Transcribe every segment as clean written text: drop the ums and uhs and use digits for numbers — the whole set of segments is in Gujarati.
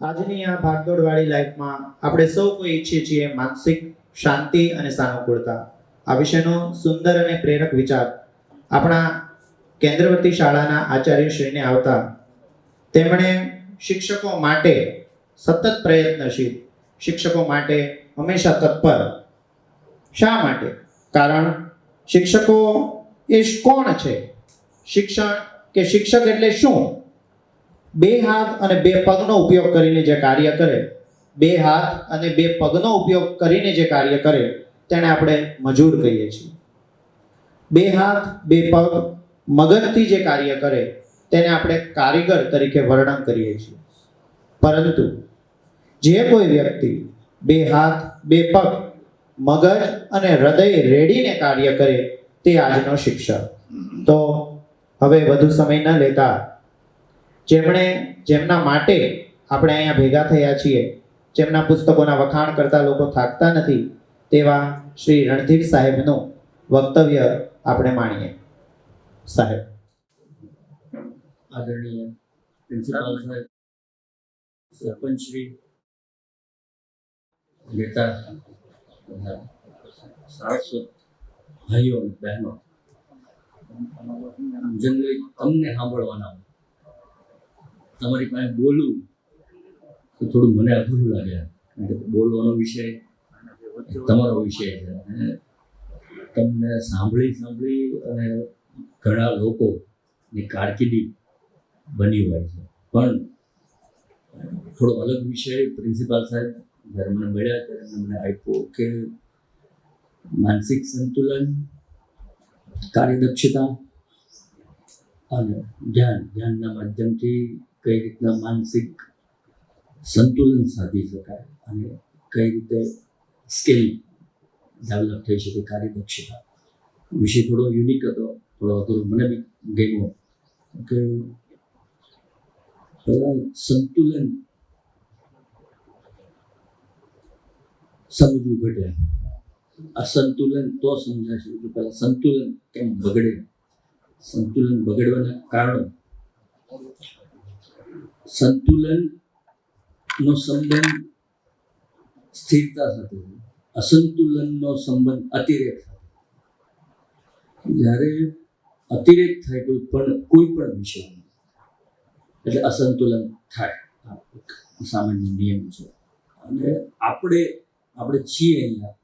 આજની આ ભાગદોડવાળી લાઈફમાં આપણે સૌ કોઈ ઈચ્છીએ છીએ માનસિક શાંતિ અને સાનુકૂળતા. આ વિશેનો સુંદર અને પ્રેરક વિચાર આપણા કેન્દ્રવતી શાળાના આચાર્યશ્રીને આવતા તેમણે શિક્ષકો માટે સતત પ્રયત્નશીલ, શિક્ષકો માટે હંમેશા તત્પર. શા માટે? કારણ શિક્ષકો એ કોણ છે? શિક્ષણ કે શિક્ષક એટલે શું? બે હાથ અને બે પગનો ઉપયોગ કરીને જે કાર્ય કરે, બે હાથ અને બે પગનો ઉપયોગ કરીને જે કાર્ય કરે તેને આપણે મજૂર કહીએ છીએ. બે હાથ બે પગ મગજથી જે કાર્ય કરે તેને આપણે કારીગર તરીકે વર્ણન કરીએ છીએ. પરંતુ જે કોઈ વ્યક્તિ બે હાથ બે પગ મગજ અને હૃદય રેડીને કાર્ય કરે તે આજનો શિક્ષક. તો હવે વધુ સમય ન લેતા જેમના માટે આપણે અહીંયા ભેગા થયા છીએ, જેમના પુસ્તકોના વખાણ કરતા લોકો થાકતા નથી, તેવા શ્રી રણધીર સાહેબનું વક્તવ્ય આપણે માણીએ. સાહેબ. આદરણીય પ્રિન્સિપાલ સાહેબ, સરપંચ શ્રી, નેતા, સારસ્વત ભાઈઓ અને બહેનો, જનરલી તમને સાંભળવાના, તમારી પાસે બોલવું તો થોડું મને અઘરું લાગે. બોલવાનો વિષય તમારો વિષય છે અને તમને સાંભળી અને ઘણા લોકોની કારકિર્દી બની હોય છે. પણ થોડો અલગ વિષય પ્રિન્સિપાલ સાહેબ જ્યારે મને મળ્યા ત્યારે મને આપ્યો કે માનસિક સંતુલન, કાર્યદક્ષતા અને ધ્યાનના માધ્યમથી કઈ રીતના માનસિક સંતુલન સાધી શકાય અને કઈ રીતે સ્કિલ ડેવલપ થઈ શકે, કાર્યદક્ષતા વિષય થોડો યુનિક હતો, થોડો અઘરો મને બી ગમ્યો કે પહેલાં સંતુલન સમજવું ઘટે. અસંતુલન તો સમજાશે કે પહેલાં સંતુલન કેમ બગડે, સંતુલન બગડવાના કારણો. સંતુલનનો સંબંધ સ્થિરતા સાથે, અસંતુલનનો સંબંધ અતિરેક સાથે. જ્યારે અતિરેક થાય કોઈ પણ વિષય એટલે અસંતુલન થાય, સામાન્ય નિયમ છે. અને આપણે છીએ અહીંયા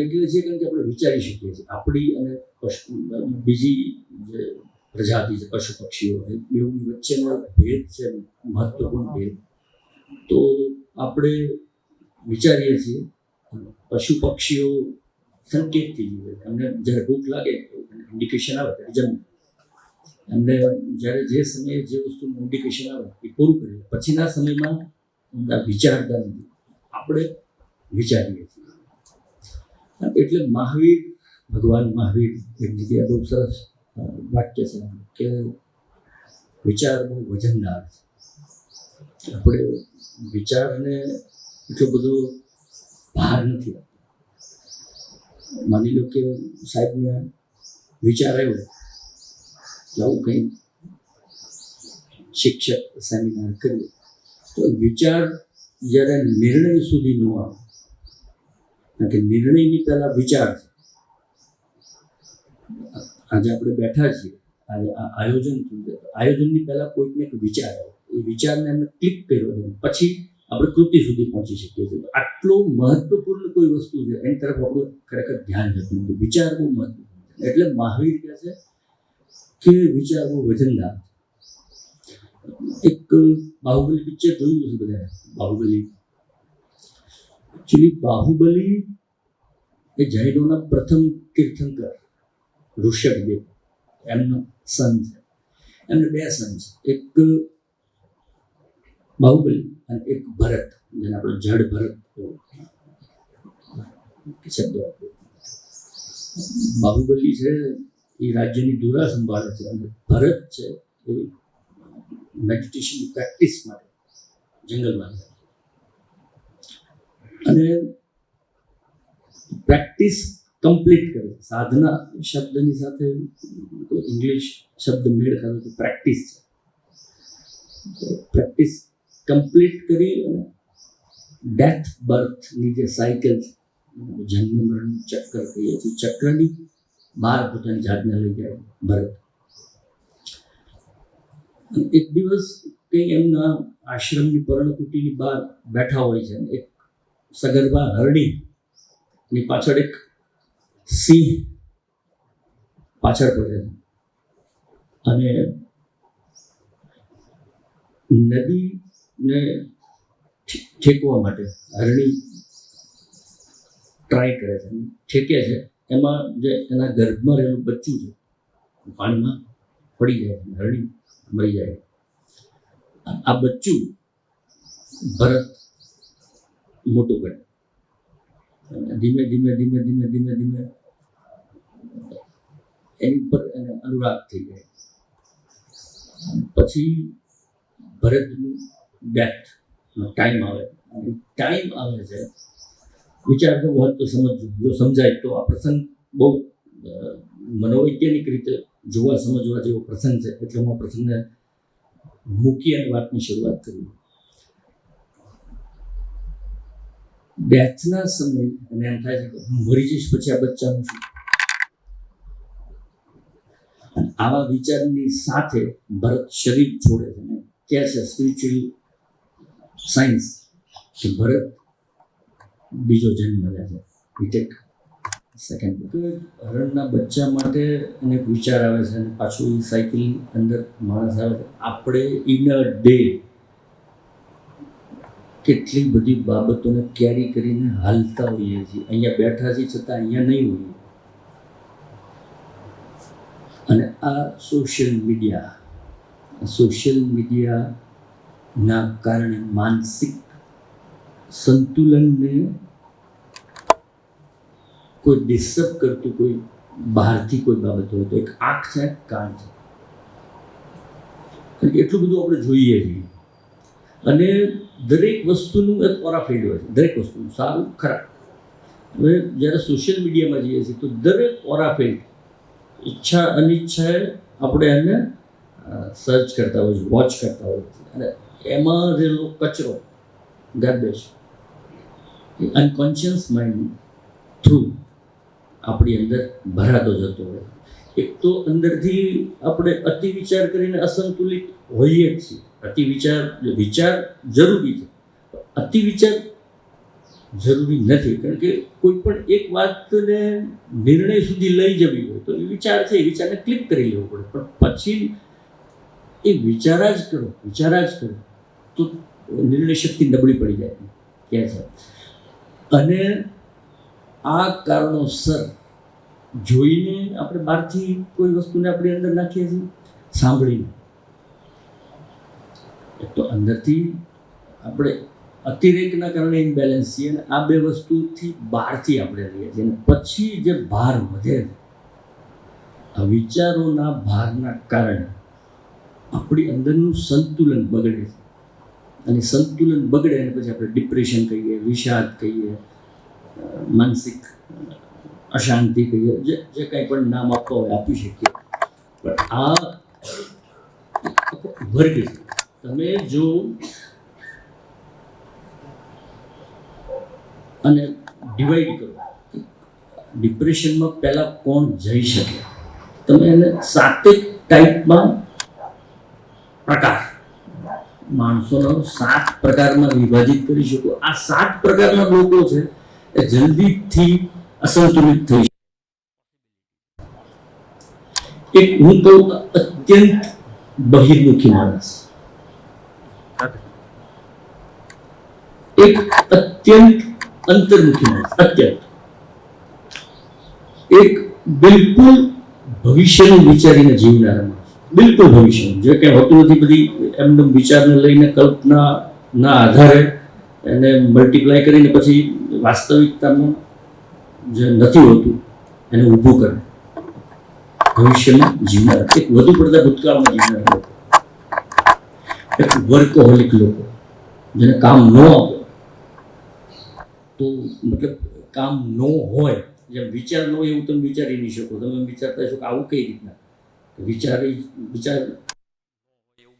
એટલે છીએ કારણ કે આપણે વિચારી શકીએ છીએ. આપણી અને બીજી જે પ્રજાતિ છે, પશુ પક્ષીઓ, એવું વચ્ચેનો ભેદ છે, મહત્વપૂર્ણ ભેદ. તો આપણે વિચારીએ છીએ. પશુ પક્ષીઓ સંકેતથી જીવે. એમને જ્યારે ભૂખ લાગે ઇન્ડિકેશન આવે ત્યારે જમે. એમને જ્યારે જે સમયે જે વસ્તુનું ઇન્ડિકેશન આવે એ પૂરું કરે, પછીના સમયમાં વિચારતા નથી. આપણે વિચારીએ છીએ. એટલે ભગવાન મહાવીર એક જગ્યાએ બહુ સરસ વાક્ય છે કે વિચાર બહુ વજનદાર છે. આપણે વિચારને એટલો બધો ભાર નથી આપતો. માની લો કે સાહેબને વિચાર આવ્યો કે આવું કંઈ શિક્ષક સેમિનાર કરીએ, તો વિચાર જ્યારે નિર્ણય સુધી ન આવે, કારણ કે નિર્ણયની પહેલા વિચાર છે. આજે આપણે બેઠા છીએ, આજે આ આયોજનની પહેલા કોઈકને એક વિચાર આવ્યો, એ વિચારને એમને ક્લિક કર્યો, પછી આપણે કૃતિ સુધી પહોંચી શકીએ છીએ. આટલો મહત્વપૂર્ણ કોઈ વસ્તુ છે એની તરફ આપણું ખરેખર ધ્યાન જતું નથી. વિચાર બહુ મહત્વપૂર્ણ છે. એટલે મહાવીર કહે છે કે વિચાર બહુ વજનદાર. એક બાહુબલી પિક્ચર જોયું છે બધા, બાહુબલી. એકચ્યુઅલી બાહુબલી એ જૈનોના પ્રથમ તીર્થંકર ઋષભદેવ, એમનો સન છે. એમને બે સન છે, એક બાહુબલી અને એક ભરત, જેને આપણે જડ ભરત શબ્દ. બાહુબલી છે એ રાજ્યની ધુરા સંભાળે છે અને ભરત છે એ મેડિટેશનની પ્રેક્ટિસ માટે જંગલમાં જાય. અને પ્રેક્ટિસ કમ્પ્લીટ કરે. સાધના શબ્દની સાથે ઇંગ્લિશ શબ્દ મેળ ખાતો તો પ્રેક્ટિસ છે. પ્રેક્ટિસ કમ્પ્લીટ કરી અને ડેથ બર્થની જે સાયકલ છે, જન્મ મરણ ચક્ર કહીએ છીએ, ચક્રની બહાર પોતાની જાતને લઈ જાય ભરત. એક દિવસ કંઈ એમના આશ્રમની પર્ણકુટીની બહાર બેઠા હોય છે, એક સગર્ભા હરણીની પાછળ એક સિંહ પાછળ પડે છે અને નદીને ઠેકવા માટે હરણી ટ્રાય કરે છે, ઠેકે છે. એમાં જે એના ગર્ભમાં રહેલું બચ્ચું છે પાણીમાં પડી જાય છે, હરણી મરી જાય. આ બચ્ચું ભરત મોટું કરે, ધીમે ધીમે ધીમે ધીમે ધીમે ધીમે એની પર એને અનુરાગ થઈ જાય. પછી ભરતનું ડેથ ટાઈમ આવે છે. વિચાર કરવો હોય તો સમજવું, જો સમજાય તો આ પ્રસંગ બહુ મનોવૈજ્ઞાનિક રીતે જોવા સમજવા જેવો પ્રસંગ છે, એટલે હું આ પ્રસંગને મૂકી અને વાતની શરૂઆત કરી. ડેથના સમય અને એમ થાય છે કે હું મરી જઈશ પછી આ બચ્ચાનું શું. આવા વિચારની સાથે ભરત શરીર છોડે છે અને કહે છે સ્પિરિચ્યુઅલ સાયન્સ કે ભરત બીજો જન્મ લે છે. વિટેક સેકન્ડ હરણના બચ્ચા માટે એને એક વિચાર આવે છે અને પાછું એ સાયકલની અંદર માણસ આવે છે. આપણે ઇન અ ડે કેટલી બધી બાબતોને કેરી કરીને હાલતા હોઈએ છીએ. અહીંયા બેઠા છીએ છતાં અહીંયા નહીં હોઈએ. અને આ સોશિયલ મીડિયાના કારણે માનસિક સંતુલનને કોઈ ડિસ્ટર્બ કરતું કોઈ બહારથી કોઈ બાબત હોય તો એક આંખ છે, કાન છે. કારણ કે એટલું બધું આપણે જોઈએ છીએ અને દરેક વસ્તુનું એક ઓરાફેલ્ડ હોય છે, દરેક વસ્તુનું સારું ખરાબ. હવે જ્યારે સોશિયલ મીડિયામાં જઈએ છીએ તો દરેક ઓરાફેલ્ડ ઈચ્છા અનિચ્છાએ આપણે એને સર્ચ કરતા હોય છે, વોચ કરતા હોય છે અને એમાં રહેલો કચરો ગાર્બેજ એ અનકોન્શિયસ માઇન્ડ થ્રુ આપણી અંદર ભરાતો જતો હોય. એક તો અંદરથી આપણે અતિ વિચાર કરીને અસંતુલિત હોઈએ જ છીએ. વિચાર જરૂરી છે, અતિ વિચાર જરૂરી નથી. કારણ કે કોઈ પણ એક વાતને નિર્ણય સુધી લઈ જવી હોય તો એ વિચાર છે, એ વિચારને ક્લિક કરી લેવો પડે. પણ પછી એ વિચાર જ કરો તો નિર્ણય શક્તિ નબળી પડી જાય કે છે. અને આ કારણોસર જોઈને આપણે બહારથી કોઈ વસ્તુને આપણી અંદર નાખીએ છીએ, સાંભળીને. તો અંદરથી આપણે અતિરેકના કારણે ઇમ્બેલેન્સ છીએ અને આ બે વસ્તુથી બહારથી આપણે રહીએ છીએ. અને પછી જે ભાર વધે છે, આ વિચારોના ભારના કારણે આપણી અંદરનું સંતુલન બગડે છે. અને સંતુલન બગડે અને પછી આપણે ડિપ્રેશન કહીએ, વિષાદ કહીએ, માનસિક અશાંતિ કહીએ, જે કંઈ પણ નામ આપવા હોય આપી શકીએ. પણ આ વર્ગ છે. તમે જો અને ડિવાઈડ કરો, ડિપ્રેશનમાં પહેલા કોણ જઈ શકે, તમે એને 7 ટાઈપમાં પ્રકાર માણસોનો 7 પ્રકારમાં વિભાજિત કરી શકો. આ 7 પ્રકારના લોકો છે એ જલ્દીથી અસંતુલિત થઈ શકે. એક હું કહું અત્યંત બહિર્મુખી માણસ, એક અત્યંત અંતર્મુખી માણસ, એક બિલકુલ ભવિષ્યનું વિચારીને જીવનારા માણસ, બિલકુલ ભવિષ્યનું જે કંઈ હોતું નથી, બધી એમનો વિચારને લઈને કલ્પનાના આધારે એને મલ્ટીપ્લાય કરીને પછી વાસ્તવિકતામાં જે નથી હોતું એને ઊભું કરે. ભવિષ્યમાં જીવનારા, એક વધુ પડતા ભૂતકાળમાં જીવનારા લોકો, એક વર્કહોલિક લોકો જેને કામ ન આપે તો મતલબ કામ ન હોય, જેમ વિચાર ન હોય એવું તમે વિચારી નહીં શકો. તમે વિચારતા છો કે આવું કઈ રીતના વિચાર એવું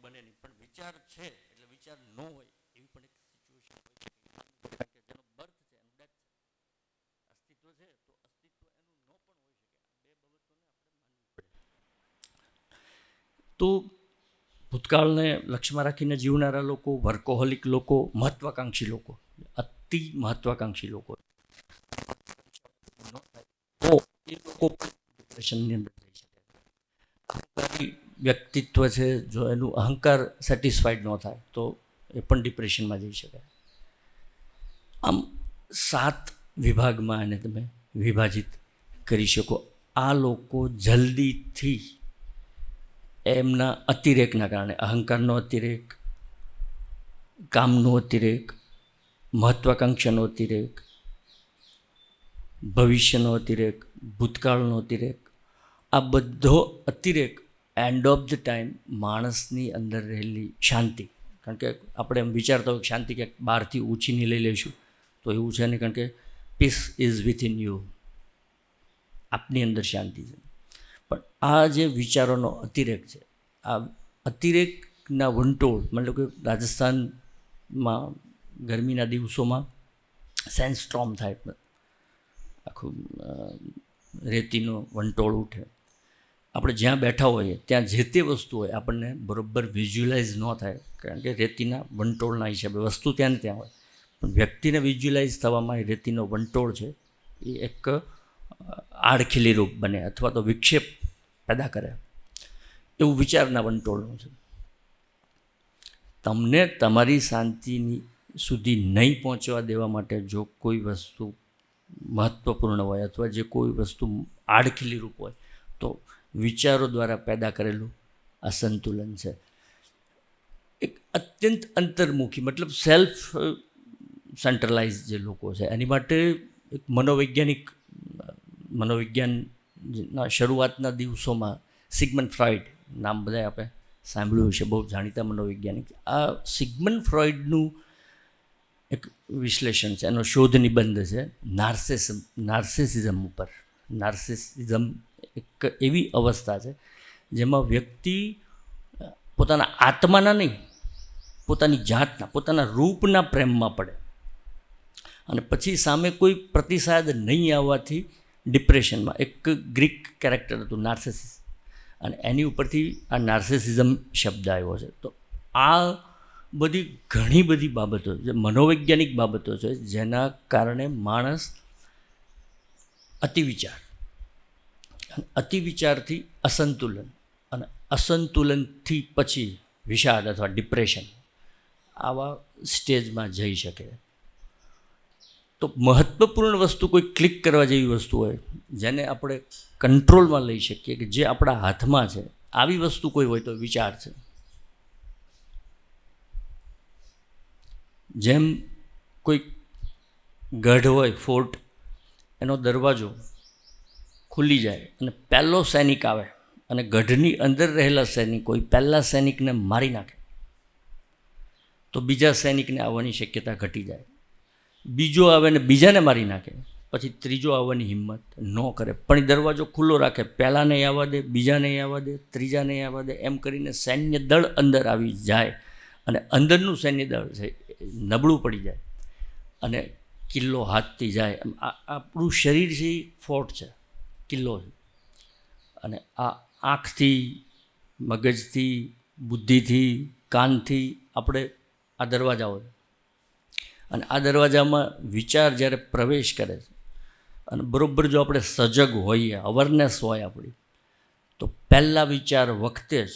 બને નહીં. પણ વિચાર છે એટલે વિચાર ન હોય તો ભૂતકાળને લક્ષ્યમાં રાખીને જીવનારા લોકો, વર્કોહોલિક લોકો, મહત્વાકાંક્ષી લોકો, અતિ મહત્વાકાંક્ષી લોકો, તો એ લોકો ડિપ્રેશનની અંદર જઈ શકે. અહંકારી વ્યક્તિત્વ છે, જો એનું અહંકાર સેટિસ્ફાઈડ ન થાય તો એ પણ ડિપ્રેશનમાં જઈ શકે. આમ 7 વિભાગમાં એને તમે વિભાજિત કરી શકો. આ લોકો જલ્દીથી એમના અતિરેકના કારણે, અહંકારનો અતિરેક, કામનો અતિરેક, મહત્વાકાંક્ષાનો અતિરેક, ભવિષ્યનો અતિરેક, ભૂતકાળનો અતિરેક, આ બધો અતિરેક એન્ડ ઓફ ધ ટાઈમ માણસની અંદર રહેલી શાંતિ, કારણ કે આપણે એમ વિચારતા હોય કે શાંતિ ક્યાંક બહારથી ઉછીની લઈ લઈશું, તો એવું છે નહીં, કારણ કે પીસ ઇઝ વિથિન યુ, આપની અંદર શાંતિ છે. પણ આ જે વિચારોનો અતિરેક છે, આ અતિરેકના વંટોળ, મતલબ કે રાજસ્થાનમાં ગરમીના દિવસોમાં સેન્ડસ્ટ્રોમ થાય, આખું રેતીનો વંટોળ ઉઠે. આપણે જ્યાં બેઠા હોઈએ ત્યાં જે તે વસ્તુ હોય આપણને બરોબર વિઝ્યુઅલાઇઝ ન થાય, કારણ કે રેતીના વંટોળના હિસાબે વસ્તુ ત્યાં ને ત્યાં હોય. પણ વ્યક્તિને વિઝ્યુઅલાઇઝ થવામાં એ રેતીનો વંટોળ છે એ એક આડખીલી રૂપ બને અથવા તો વિક્ષેપ પેદા કરે, એવું વિચારના વંટોળનું છે. તમને તમારી શાંતિની સુધી નહીં પહોંચવા દેવા માટે જો કોઈ વસ્તુ મહત્ત્વપૂર્ણ હોય અથવા જે કોઈ વસ્તુ આડખીલી રૂપ હોય, તો વિચારો દ્વારા પેદા કરેલું અસંતુલન છે. એક અત્યંત અંતર્મુખી, મતલબ સેલ્ફ સેન્ટ્રલાઇઝ જે લોકો છે, એની માટે એક મનોવિજ્ઞાનના શરૂઆતના દિવસોમાં સિગમન્ડ ફ્રોઈડ, નામ બધાએ આપણે સાંભળ્યું છે, બહુ જાણીતા મનોવૈજ્ઞાનિક. આ સિગમન્ડ ફ્રોઈડનું એક વિશ્લેષણ છે, એનો શોધ નિબંધ છે નાર્સિસિઝમ ઉપર. નાર્સિસિઝમ એક એવી અવસ્થા છે જેમાં વ્યક્તિ પોતાના આત્માના નહીં, પોતાની જાતના, પોતાના રૂપના પ્રેમમાં પડે અને પછી સામે કોઈ પ્રતિસાદ નહીં આવવાથી ડિપ્રેશનમાં. એક ગ્રીક કેરેક્ટર હતું નાર્સિસિસ, અને એની ઉપરથી આ નાર્સિસિઝમ શબ્દ આવ્યો છે. તો આ બધી ઘણી બધી બાબતો જે મનોવૈજ્ઞાનિક બાબતો છે, જેના કારણે માણસ અતિવિચાર, અતિવિચારથી અસંતુલન, અને અસંતુલનથી પછી વિષાદ અથવા ડિપ્રેશન, આવા સ્ટેજમાં જઈ શકે. તો મહત્ત્વપૂર્ણ વસ્તુ, કોઈ ક્લિક કરવા જેવી વસ્તુ હોય જેને આપણે કંટ્રોલમાં લઈ શકીએ, કે જે આપણા હાથમાં છે, આવી વસ્તુ કોઈ હોય તો વિચાર છે. જેમ કોઈ ગઢ હોય, ફોર્ટ, એનો દરવાજો ખુલી જાય અને પહેલો સૈનિક આવે અને ગઢની અંદર રહેલા સૈનિક કોઈ પહેલા સૈનિકને મારી નાખે, તો બીજા સૈનિકને આવવાની શક્યતા ઘટી જાય. બીજો આવે ને બીજાને મારી નાખે, પછી ત્રીજો આવવાની હિંમત ન કરે, પણ એ દરવાજો ખુલ્લો રાખે, પહેલાંને આવવા દે, બીજાને આવવા દે, ત્રીજાને આવવા દે, એમ કરીને સૈન્ય દળ અંદર આવી જાય અને અંદરનું સૈન્ય દળ છે નબળું પડી જાય અને કિલ્લો હાથથી જાય. આપણું શરીર છે એ ફોર્ટ છે, કિલ્લો છે, અને આ આંખથી, મગજથી, બુદ્ધિથી, કાનથી આપણે આ દરવાજા હોય, અને આ દરવાજામાં વિચાર જ્યારે પ્રવેશ કરે છે, અને બરાબર જો આપણે સજગ હોઈએ, અવેરનેસ હોય આપણી, તો પહેલાં વિચાર વખતે જ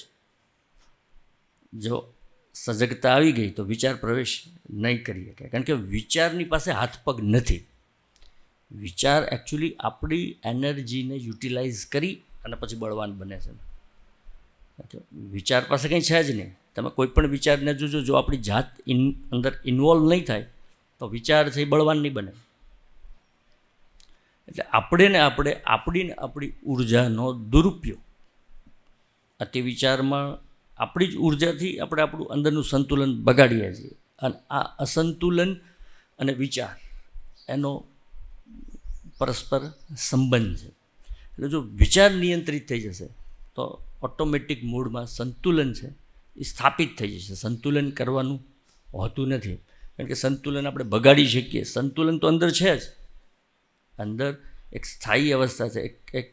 જો સજગતા આવી ગઈ તો વિચાર પ્રવેશ નહીં કરી શકે, કારણ કે વિચારની પાસે હાથ પગ નથી. વિચાર એકચ્યુઅલી આપણી એનર્જીને યુટિલાઇઝ કરી અને પછી બળવાન બને છે. વિચાર પાસે કંઈ છે જ નહીં. તમે કોઈ પણ વિચારને જોજો, જો આપણી જાત અંદર ઇન્વોલ્વ નહીં થાય તો વિચાર છે એ બળવાન નહીં બને. એટલે આપણી ઉર્જાનો દુરુપયોગ, અતિ વિચારમાં આપણી જ ઉર્જાથી આપણે આપણું અંદરનું સંતુલન બગાડીએ છીએ, અને આ અસંતુલન અને વિચાર એનો પરસ્પર સંબંધ છે. એટલે જો વિચાર નિયંત્રિત થઈ જશે તો ઓટોમેટિક મૂડમાં સંતુલન છે એ સ્થાપિત થઈ જશે. સંતુલન કરવાનું હોતું નથી, કારણ કે સંતુલન આપણે બગાડી શકીએ. સંતુલન તો અંદર છે જ, અંદર એક સ્થાયી અવસ્થા છે, એક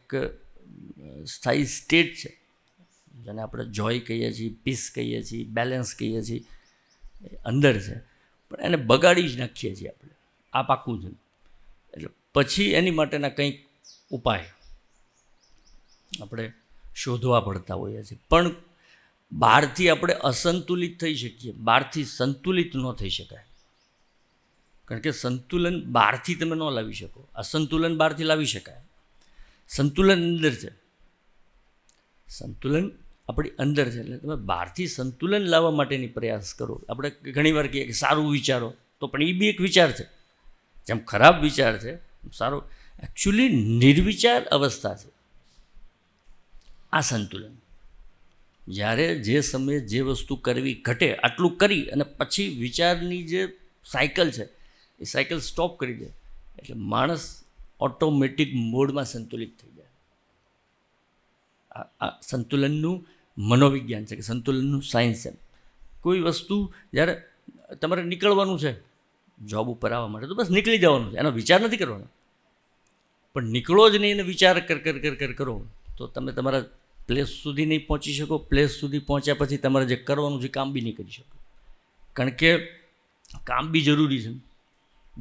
સ્થાયી સ્ટેટ છે જેને આપણે જોય કહીએ છીએ, પીસ કહીએ છીએ, બેલેન્સ કહીએ છીએ, એ અંદર છે, પણ એને બગાડી જ નાખીએ છીએ આપણે. આ પાક્કું છે. એટલે પછી એની માટેના કંઈક ઉપાય આપણે શોધવા પડતા હોઈએ છીએ. પણ બહારથી આપણે અસંતુલિત થઈ શકીએ, બહારથી સંતુલિત ન થઈ શકાય. કારણ કે સંતુલન બહારથી તમે ન લાવી શકો, અસંતુલન બહારથી લાવી શકાય. સંતુલન અંદર છે, સંતુલન આપણી અંદર છે. એટલે તમે બહારથી સંતુલન લાવવા માટેની પ્રયાસ કરો. આપણે ઘણીવાર કહીએ કે સારું વિચારો, તો પણ એ બી એક વિચાર છે. જેમ ખરાબ વિચાર છે સારો, એકચ્યુઅલી નિર્વિચાર અવસ્થા છે આ સંતુલન. જ્યારે જે સમયે જે વસ્તુ કરવી ઘટે આટલું કરી અને પછી વિચારની જે સાયકલ છે એ સાયકલ સ્ટોપ કરી દે, એટલે માણસ ઓટોમેટિક મોડમાં સંતુલિત થઈ જાય. આ સંતુલનનું મનોવિજ્ઞાન છે, કે સંતુલનનું સાયન્સ છે. કોઈ વસ્તુ જ્યારે તમારે નીકળવાનું છે જોબ ઉપર આવવા માટે, તો બસ નીકળી જવાનું છે, એનો વિચાર નથી કરવાનો. પણ નીકળો જ નહીં અને વિચાર કરો તો તમે તમારા પ્લેસ સુધી નહીં પહોંચી શકો. પ્લેસ સુધી પહોંચ્યા પછી તમારે જે કરવાનું છે કામ બી નહીં કરી શકો. કારણ કે કામ બી જરૂરી છે.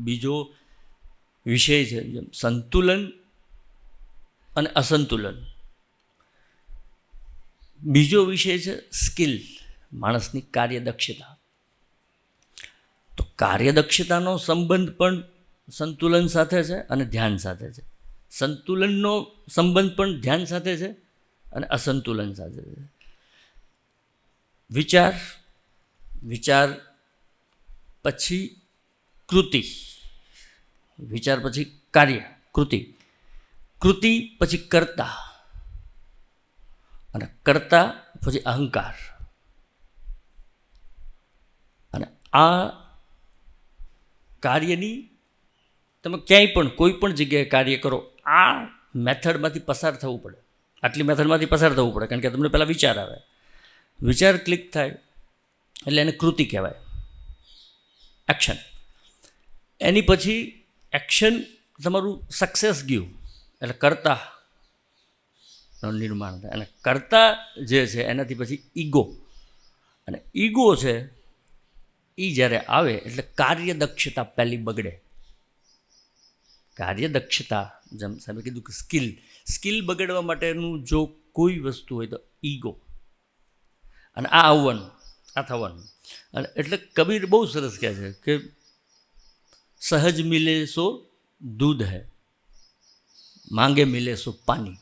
બીજો વિષય છે જેમ સંતુલન અને અસંતુલન. બીજો વિષય છે સ્કિલ, માણસની કાર્યદક્ષતા. તો કાર્યદક્ષતાનો સંબંધ પણ સંતુલન સાથે છે અને ધ્યાન સાથે છે. સંતુલનનો સંબંધ પણ ધ્યાન સાથે છે અને અસંતુલન સાથે છે. વિચાર પછી કૃતિ, વિચાર પછી કાર્ય, કૃતિ પછી કર્તા, અને કર્તા પછી અહંકાર. અને આ કાર્યની તમે ક્યાંય પણ કોઈ પણ જગ્યાએ કાર્ય કરો, આ મેથડમાંથી પસાર થવું પડે. આટલી મેથડમાંથી પસાર થવું પડે. કારણ કે તમને પહેલાં વિચાર આવે, વિચાર ક્લિક થાય એટલે એને કૃતિ કહેવાય, એક્શન. એની પછી એક્શન તમારું સક્સેસ ગયું એટલે કર્તા નિર્માણ થાય. અને કર્તા જે છે એનાથી પછી ઈગો, અને ઈગો છે એ જ્યારે આવે એટલે કાર્યદક્ષતા પહેલી બગડે. કાર્યદક્ષતા, જેમ સાહેબે કીધું કે સ્કિલ બગડવા માટેનું જો કોઈ વસ્તુ હોય તો ઈગો. અને આ આવવાનું, આ થવાનું. અને એટલે કબીર બહુ સરસ કહે છે કે સહજ મિલે સો દૂધ હૈ, માંગે મિલે સો પાની,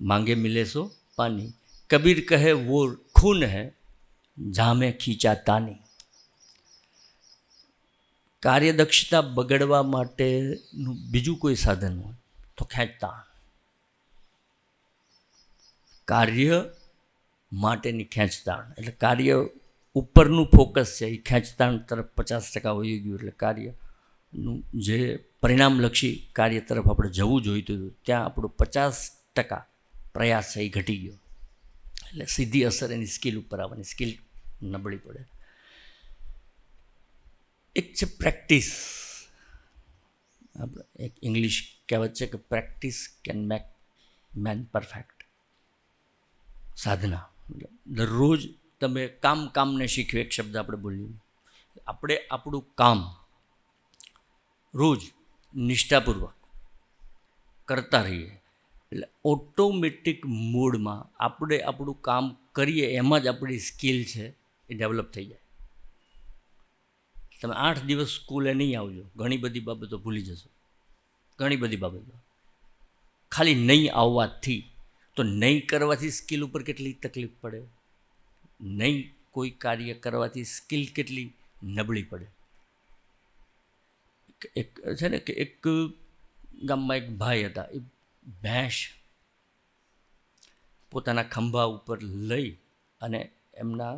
માંગે મિલે સો પાની. કબીર કહે वो खून है जहाँ में खींचा तानी. કાર્યદક્ષતા બગડવા માટેનું બીજું કોઈ સાધન હોય તો ખેંચતાણ. કાર્ય માટેની ખેંચતાણ, એટલે કાર્ય ઉપરનું ફોકસ છે એ ખેંચતાણ તરફ 50% વહી ગયું. એટલે કાર્યનું જે પરિણામલક્ષી કાર્ય તરફ આપણે જવું જોઈતું હતું ત્યાં આપણું 50% પ્રયાસ છે એ ઘટી ગયો. એટલે સીધી અસર એની સ્કિલ ઉપર આવવાની, સ્કિલ નબળી પડે. એક છે પ્રેક્ટિસ. આપણે એક ઇંગ્લિશ કહેવત છે કે practice can make man perfect. સાધના, દરરોજ તમે કામને શીખ્યું, એક શબ્દ આપણે બોલ્યું. આપણે આપણું કામ રોજ નિષ્ઠાપૂર્વક કરતા રહીએ એટલે ઓટોમેટિક મોડમાં આપણે આપણું કામ કરીએ એમાં જ આપણી સ્કિલ છે એ ડેવલપ થઈ જાય. તમે 8 દિવસ સ્કૂલે નહીં આવજો, ઘણી બધી બાબતો ભૂલી જશો. ઘણી બધી બાબતો ખાલી નહીં આવવાથી. તો નહીં કરવાથી સ્કિલ ઉપર કેટલી તકલીફ પડે, નહીં કોઈ કાર્ય કરવાથી સ્કિલ કેટલી નબળી પડે. એક છે ને કે એક ગામમાં એક ભાઈ હતા, એ ભેંસ પોતાના ખંભા ઉપર લઈ અને એમના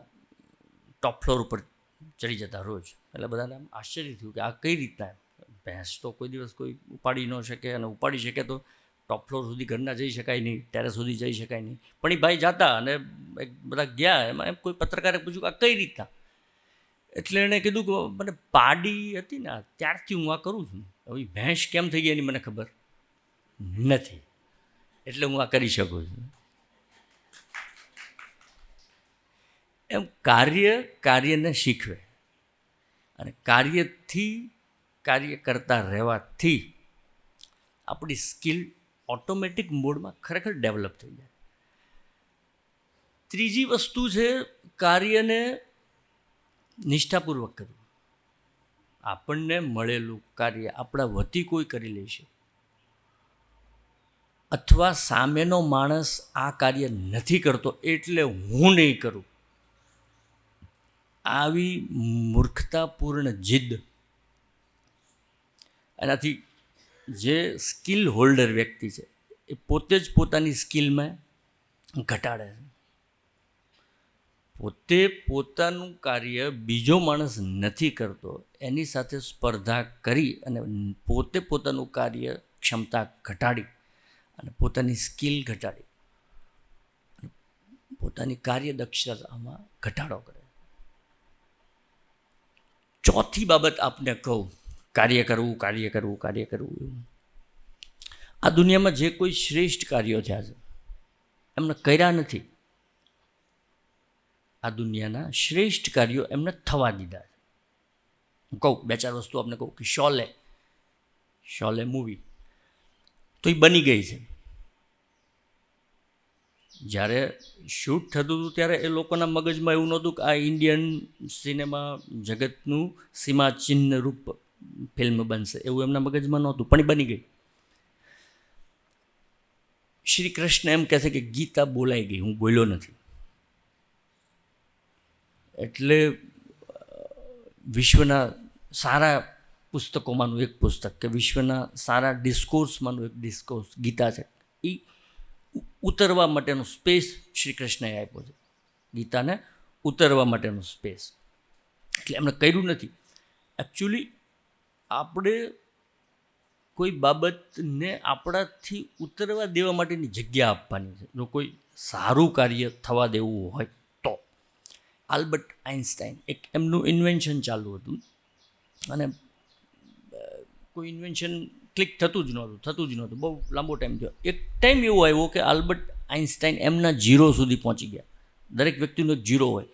ટોપ ફ્લોર ઉપર ચડી જતા રોજ. એટલે બધાને આમ આશ્ચર્ય થયું કે આ કઈ રીતના. ભેંસ તો કોઈ દિવસ કોઈ ઉપાડી ન શકે, અને ઉપાડી શકે તો ટોપ ફ્લોર સુધી ઘરના જઈ શકાય નહીં, ટેરેસ સુધી જઈ શકાય નહીં. પણ એ ભાઈ જતા અને બધા ગયા. એમાં એમ કોઈ પત્રકારે પૂછ્યું કે આ કઈ રીતના. એટલે એણે કીધું કે મને પાડી હતી ને ત્યારથી હું આ કરું છું. હવે ભેંસ કેમ થઈ ગઈ એની મને ખબર નથી, એટલે હું આ કરી શકું છું. એમ કાર્યને શીખવે, અને કાર્ય કરતા રહેવાથી આપણી સ્કિલ ઓટોમેટિક મોડમાં ખરેખર ડેવલપ થઈ જાય. ત્રીજી વસ્તુ છે કાર્યને નિષ્ઠાપૂર્વક કરવું. આપણને મળેલું કાર્ય આપણા વતી કોઈ કરી લેશે, અથવા સામેનો માણસ આ કાર્ય નથી કરતો એટલે હું નહીં કરું, આવી મૂર્ખતાપૂર્ણ જિદ્દ, એનાથી જે સ્કિલ હોલ્ડર વ્યક્તિ છે એ પોતે જ પોતાની સ્કિલમાં ઘટાડે છે. પોતે પોતાનું કાર્ય બીજો માણસ નથી કરતો એની સાથે સ્પર્ધા કરી અને પોતે પોતાનું કાર્ય ક્ષમતા ઘટાડી અને પોતાની સ્કિલ ઘટાડી અને પોતાની કાર્યદક્ષતામાં ઘટાડો કરે. ચોથી બાબત આપને કહું, કાર્ય કરવું. આ દુનિયામાં જે કોઈ શ્રેષ્ઠ કાર્યો થયા છે એમને કર્યા નથી. આ દુનિયાના શ્રેષ્ઠ કાર્યો એમને થવા દીધા છે. હું કહું બે ચાર વસ્તુ આપને કહું કે શોલે મૂવી તો એ બની ગઈ છે. જ્યારે શૂટ થતું હતું ત્યારે એ લોકોના મગજમાં એવું નહોતું કે આ ઇન્ડિયન સિનેમા જગતનું સીમાચિહ્ન રૂપ ફિલ્મ બનશે, એવું એમના મગજમાં નહોતું, પણ એ બની ગઈ. શ્રી કૃષ્ણ એમ કહે છે કે ગીતા બોલાઈ ગઈ, હું બોલ્યો નથી. એટલે વિશ્વના સારા પુસ્તકોમાંનું એક પુસ્તક કે વિશ્વના સારા ડિસ્કોર્સમાંનું એક ડિસ્કોર્સ ગીતા છે. એ ઉતરવા માટેનો સ્પેસ શ્રી કૃષ્ણએ આપ્યો છે, ગીતાને ઉતરવા માટેનો સ્પેસ. એટલે એમણે કર્યું નથી. એકચ્યુઅલી આપણે કોઈ બાબતને આપણાથી ઉતરવા દેવા માટેની જગ્યા આપવાની છે. જો કોઈ સારું કાર્ય થવા દેવું હોય તો. આલ્બર્ટ આઇન્સ્ટાઈન એક એમનું ઇન્વેન્શન ચાલુ હતું અને કોઈ ઇન્વેન્શન ક્લિક થતું જ નહોતું, બહુ લાંબો ટાઈમ થયો. એક ટાઈમ એવો આવ્યો કે આલ્બર્ટ આઇન્સ્ટાઈન એમના 0 સુધી પહોંચી ગયા. દરેક વ્યક્તિનો એક 0 હોય,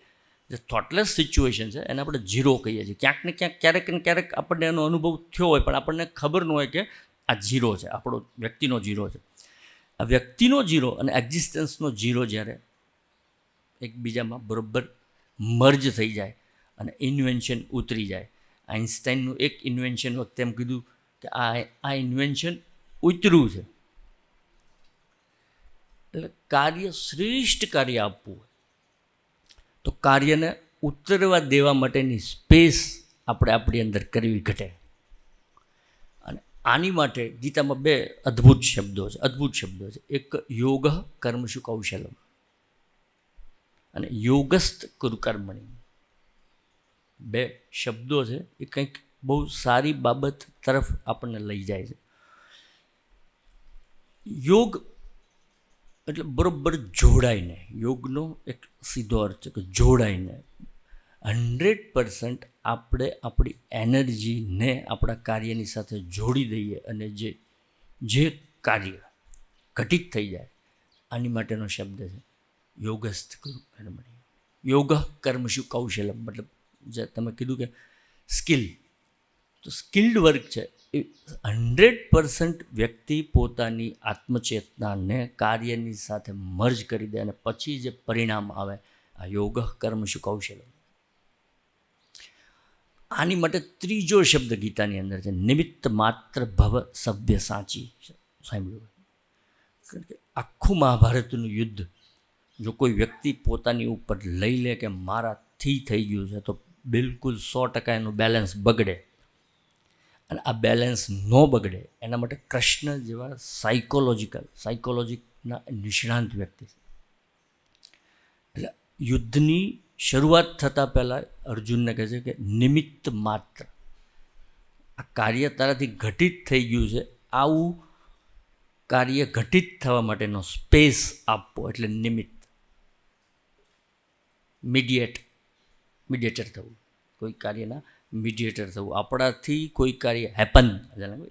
જે થોટલેસ સિચ્યુએશન છે એને આપણે 0 કહીએ છીએ. ક્યાંક ને ક્યાંક ક્યારેક ને ક્યારેક આપણને એનો અનુભવ થયો હોય પણ આપણને ખબર ન હોય કે આ 0 છે, આપણો વ્યક્તિનો 0 છે. આ વ્યક્તિનો 0 અને એક્ઝિસ્ટન્સનો 0 જ્યારે એકબીજામાં બરાબર મર્જ થઈ જાય અને ઇન્વેન્શન ઉતરી જાય. આઇન્સ્ટાઈનનું એક ઇન્વેન્શન વખતે એમ કીધું કે આ ઇન્વેન્શન ઉતર્યું છે. એટલે શ્રેષ્ઠ કાર્ય આપવું હોય તો કાર્યને ઉતરવા દેવા માટેની સ્પેસ આપણે આપણી અંદર કરવી ઘટે. અને આની માટે ગીતામાં 2 અદ્ભુત શબ્દો છે. એક યોગ કર્મશુ કૌશલમ અને યોગસ્થ કુરુ કર્મણી. 2 શબ્દો છે, એ કંઈક બહુ સારી બાબત તરફ આપણને લઈ જાય છે. યોગ એટલે બરાબર જોડાઈને, યોગનો એક સીધો અર્થ છે કે જોડાઈને 100% આપણે આપણી એનર્જીને આપણા કાર્યની સાથે જોડી દઈએ અને જે કાર્ય ઘટિત થઈ જાય આની માટેનો શબ્દ છે યોગસ્થ કર્મણી. યોગ કર્મશુ કૌશલમ, મતલબ જે તમે કીધું કે સ્કિલ, તો સ્કિલ્ડ વર્ક છે એ 100% વ્યક્તિ પોતાની આત્મચેતનાને કાર્યની સાથે મર્જ કરી દે અને પછી જે પરિણામ આવે આ યોગ કર્મશુ કૌશલમ. આની માટે ત્રીજો શબ્દ ગીતાની અંદર છે નિમિત્ત માત્ર ભવ સભ્ય સાચી. સાંભળ્યું? કારણ કે આખું મહાભારતનું યુદ્ધ જો કોઈ વ્યક્તિ પોતાની ઉપર લઈ લે કે મારાથી થઈ ગયું છે તો બિલકુલ 100% એનું બેલેન્સ બગડે. અને આ બેલેન્સ ન બગડે એના માટે કૃષ્ણ જેવા સાયકોલોજીના નિષ્ણાંત વ્યક્તિ છે. એટલે યુદ્ધની શરૂઆત થતાં પહેલાં અર્જુનને કહે છે કે નિમિત્ત માત્ર, આ કાર્ય તારાથી ઘટિત થઈ ગયું છે, આવું કાર્ય ઘટિત થવા માટેનો સ્પેસ આપવો એટલે નિમિત્ત. મીડિયેટર થવું, કોઈ કાર્યના મીડિયેટર થવું. આપણાથી કોઈ કાર્ય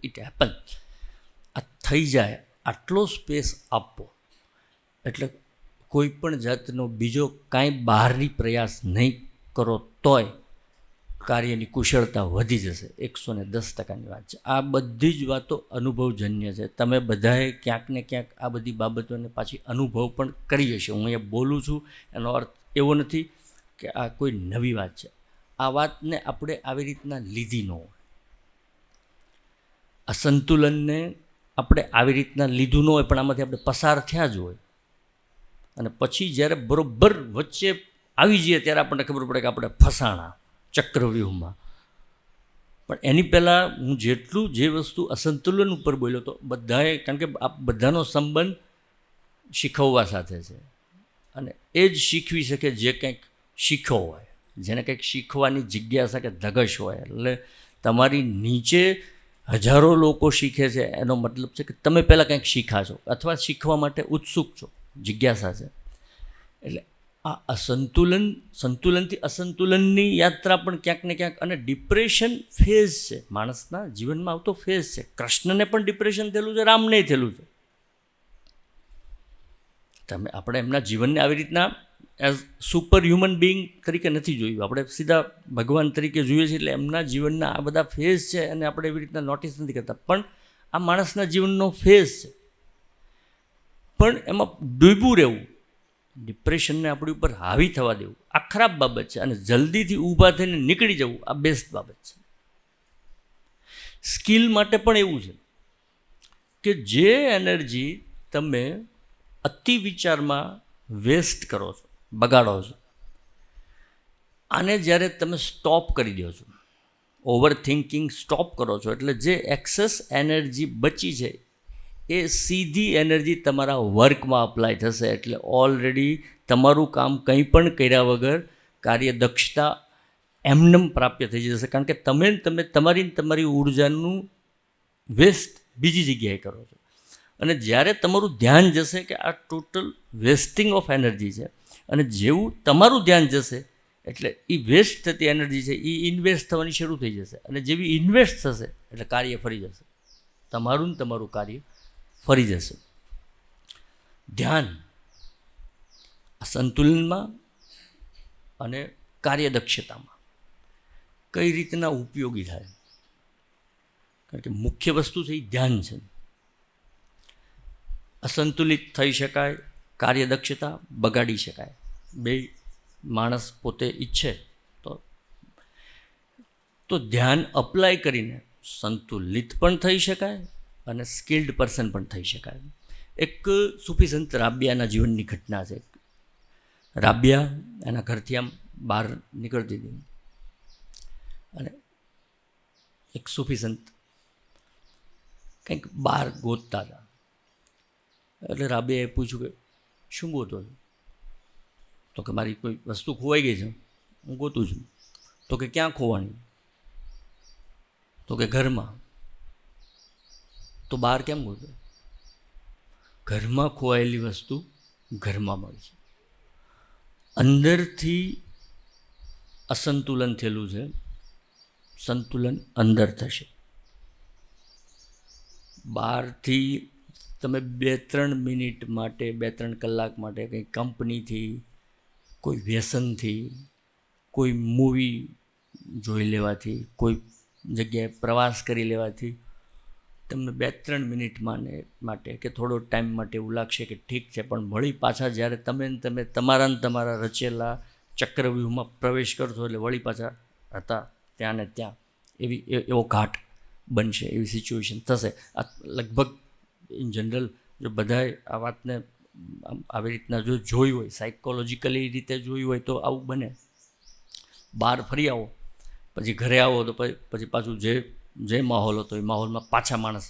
ઇટ હેપન, આ થઈ જાય આટલો સ્પેસ આપવો. એટલે કોઈ પણ જાતનો બીજો કાંઈ બહારની પ્રયાસ નહીં કરો તોય કાર્યની કુશળતા વધી જશે. 110%ની વાત છે. આ બધી જ વાતો અનુભવજન્ય છે. તમે બધાએ ક્યાંક ને ક્યાંક આ બધી બાબતોને પાછી અનુભવ પણ કરી હશે. હું અહીંયા બોલું છું એનો અર્થ એવો નથી કે આ કોઈ નવી વાત છે. આ વાતને આપણે આવી રીતના લીધી ન હોય, આ સંતુલનને આપણે આવી રીતના લીધું ન હોય, પણ આમાંથી આપણે પસાર થયા જ હોય અને પછી જ્યારે બરોબર વચ્ચે આવી જઈએ ત્યારે આપણને ખબર પડે કે આપણે ફસાણા ચક્રવ્યૂહમાં. પણ એની પહેલાં હું જેટલું જે વસ્તુ અસંતુલન ઉપર બોલ્યો હતો, બધાએ, કારણ કે આ બધાનો સંબંધ શીખવવા સાથે છે અને એ જ શીખવી શકે જે કંઈક શીખ્યો હોય, જેને કંઈક શીખવાની જિજ્ઞાસા કે ધગશ હોય. એટલે તમારી નીચે હજારો લોકો શીખે છે એનો મતલબ છે કે તમે પહેલાં કંઈક શીખા છો અથવા શીખવા માટે ઉત્સુક છો, જિજ્ઞાસા છે. એટલે આ સંતુલનથી અસંતુલનની યાત્રા પણ ક્યાંક ને ક્યાંક, અને ડિપ્રેશન ફેઝ છે, માણસના જીવનમાં આવતો ફેઝ છે. કૃષ્ણને પણ ડિપ્રેશન થયેલું છે, રામને થયેલું છે. આપણે એમના જીવનને આવી રીતના એઝ સુપર હ્યુમન બિંગ તરીકે નથી જોયું, આપણે સીધા ભગવાન તરીકે જોઈએ છીએ. એટલે એમના જીવનના આ બધા ફેઝ છે અને આપણે એવી રીતના નોટિસ નથી કરતા. પણ આ માણસના જીવનનો ફેઝ છે, પણ એમાં ડૂબવું રહેવું, ડિપ્રેશનને આપણી ઉપર હાવી થવા દેવું, આ ખરાબ બાબત છે. અને જલ્દીથી ઊભા થઈને નીકળી જવું, આ બેસ્ટ બાબત છે. સ્કિલ માટે પણ એવું છે કે જે એનર્જી તમે અતિ વિચારમાં વેસ્ટ કરો છો, બગાડો છો, આને જ્યારે તમે સ્ટોપ કરી દો છો, ઓવર થિંકિંગ સ્ટોપ કરો છો, એટલે જે એક્સેસ એનર્જી બચી છે એ સીધી એનર્જી તમારા વર્કમાં અપ્લાય થશે. એટલે ઓલરેડી તમારું કામ કંઈ પણ કર્યા વગર કાર્યદક્ષતા એમનેમ પ્રાપ્ય થઈ જશે. કારણ કે તમે તમારી ઉર્જાનું વેસ્ટ બીજી જગ્યાએ કરો છો. અને જ્યારે તમારું ધ્યાન જશે કે આ ટોટલ વેસ્ટિંગ ઓફ એનર્જી છે, અને જેવું તમારું ધ્યાન જશે એટલે એ વેસ્ટ થતી એનર્જી છે એ ઇન્વેસ્ટ થવાની શરૂ થઈ જશે. અને જેવી ઇન્વેસ્ટ થશે એટલે કાર્ય ફરી જશે, તમારું કાર્ય ફરી જશે. ધ્યાન આ સંતુલનમાં અને કાર્યદક્ષતામાં કઈ રીતના ઉપયોગી થાય? કારણ કે મુખ્ય વસ્તુ છે એ ધ્યાન છે. અસંતુલિત થઈ શકાય, કાર્યદક્ષતા બગાડી શકાય. બે માણસ પોતે ઈચ્છે તો ધ્યાન અપ્લાય કરીને સંતુલિત પણ થઈ શકાય અને સ્કિલ્ડ પર્સન પણ થઈ શકાય. એક સૂફી સંત રાબિયાના જીવનની ઘટના છે. રાબિયા એના ઘરથી આમ બહાર નીકળતી હતી અને એક સૂફી સંત કંઈક બહાર ગોતતા હતા. એટલે રાબિયાએ પૂછ્યું કે શું ગોતો છો? તો કે મારી કોઈ વસ્તુ ખોવાઈ ગઈ છે, હું ગોતું છું. તો કે ક્યાં ખોવાની? તો કે ઘરમાં. તો બહાર કેમ ગોતો? ઘરમાં ખોવાયેલી વસ્તુ ઘરમાં મળશે. અંદરથી અસંતુલન થયેલું છે, સંતુલન અંદર થશે. બહારથી તમે 2-3 મિનિટ માટે, 2-3 કલાક માટે કંઈ કંપનીથી, કોઈ વ્યસનથી, કોઈ મૂવી જોઈ લેવાથી, કોઈ જગ્યાએ પ્રવાસ કરી લેવાથી તમને 2-3 મિનિટ માટે કે થોડો ટાઈમ માટે એવું લાગશે કે ઠીક છે, પણ વળી પાછા જ્યારે તમે તમારા રચેલા ચક્રવ્યૂહમાં પ્રવેશ કરશો એટલે વળી પાછા હતા ત્યાં ને ત્યાં એવો ઘાટ બનશે, એવી સિચ્યુએશન થશે. આ લગભગ ઇન જનરલ જો બધાએ આ વાતને આવી રીતના જો જોઈ હોય, સાયકોલોજીકલી રીતે જોઈ હોય તો આવું બને. બહાર ફરી આવો, પછી ઘરે આવો તો પછી પાછું જે માહોલ હતો એ માહોલમાં પાછા માણસ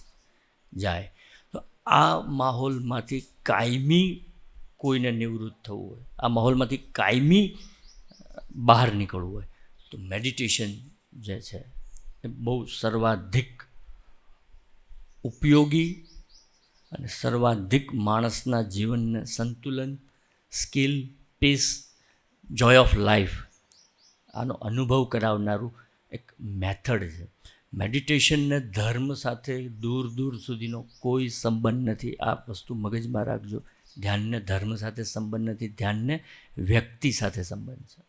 જાય. તો આ માહોલમાંથી કાયમી કોઈને નિવૃત્ત થવું હોય, આ માહોલમાંથી કાયમી બહાર નીકળવું હોય તો મેડિટેશન જે છે એ બહુ સર્વાધિક ઉપયોગી અને સર્વાધિક માણસના જીવનને સંતુલન, skill, peace, joy of life આનો અનુભવ કરાવનારું એક મેથડ છે. મેડિટેશનને ધર્મ સાથે દૂર દૂર સુધીનો કોઈ સંબંધ નથી. આ વસ્તુ મગજમાં રાખજો. ધ્યાનને ધર્મ સાથે સંબંધ નથી, ધ્યાનને વ્યક્તિ સાથે સંબંધ છે.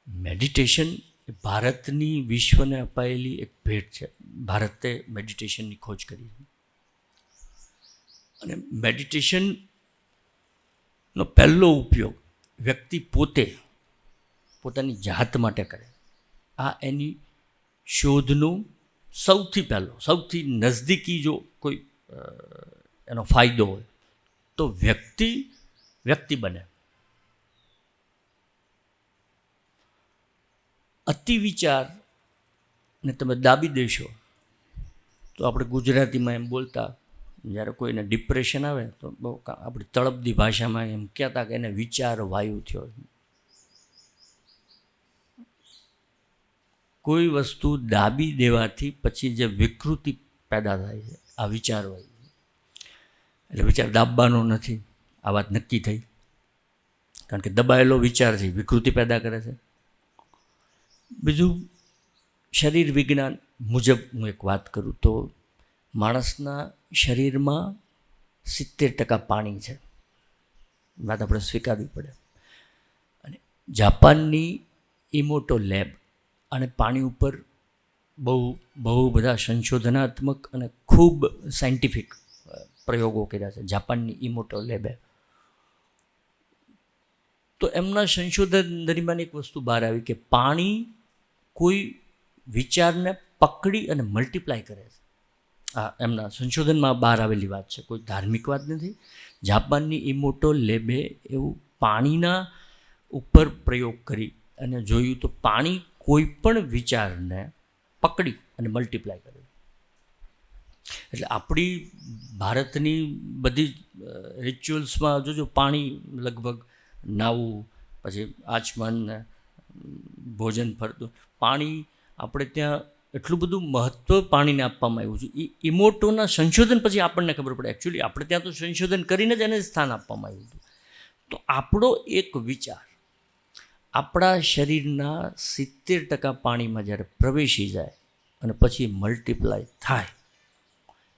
મેડિટેશન એ ભારતની વિશ્વને અપાયેલી એક ભેટ છે. ભારતે મેડિટેશનની ખોજ કરી છે. અને મેડિટેશનનો પહેલો ઉપયોગ વ્યક્તિ પોતે પોતાની જાત માટે કરે. આ એની શોધનું સૌથી નજદીકી જો કોઈ એનો ફાયદો હોય તો વ્યક્તિ બને. અતિ વિચારને તમે દાબી દેશો તો આપણે ગુજરાતીમાં એમ બોલતા, જ્યારે કોઈને ડિપ્રેશન આવે તો બહુ આપણી તળપદી ભાષામાં એમ કહેતા કે એને વિચાર વાયુ થયો. કોઈ વસ્તુ દાબી દેવાથી પછી જે વિકૃતિ પેદા થાય છે આ વિચાર વાયુ. એટલે વિચાર દાબવાનો નથી, આ વાત નક્કી થઈ. કારણ કે દબાયેલો વિચાર છે વિકૃતિ પેદા કરે છે. બીજું, શરીર વિજ્ઞાન મુજબ હું એક વાત કરું તો માણસના શરીરમાં 70% પાણી છે. વાત આપણે સ્વીકારવી પડે. અને જાપાનની ઇમોટો લેબ અને પાણી ઉપર બહુ બધા સંશોધનાત્મક અને ખૂબ સાયન્ટિફિક પ્રયોગો કર્યા છે જાપાનની ઇમોટો લેબે. તો એમના સંશોધન દરમિયાન એક વસ્તુ બહાર આવી કે પાણી કોઈ વિચારને પકડી અને મલ્ટીપ્લાય કરે છે. આ એમના સંશોધનમાં બહાર આવેલી વાત છે, કોઈ ધાર્મિક વાત નથી. જાપાનની ઇમોટો લેબે એવું પાણીના ઉપર પ્રયોગ કરી અને જોયું તો પાણી કોઈ પણ વિચારને પકડી અને મલ્ટીપ્લાય કરે. એટલે આપણી ભારતની બધી રિચ્યુઅલ્સમાં જોજો પાણી લગભગ નાવું, પછી આચમન, ભોજન ફરતું પાણી, આપણે ત્યાં એટલું બધું મહત્ત્વ પાણીને આપવામાં આવ્યું છે. એ ઇમોટોના સંશોધન પછી આપણને ખબર પડે એકચ્યુઅલી આપણે ત્યાં તો સંશોધન કરીને જ એને સ્થાન આપવામાં આવ્યું હતું. તો આપણો એક વિચાર આપણા શરીરના 70% પાણીમાં જ્યારે પ્રવેશી જાય અને પછી મલ્ટીપ્લાય થાય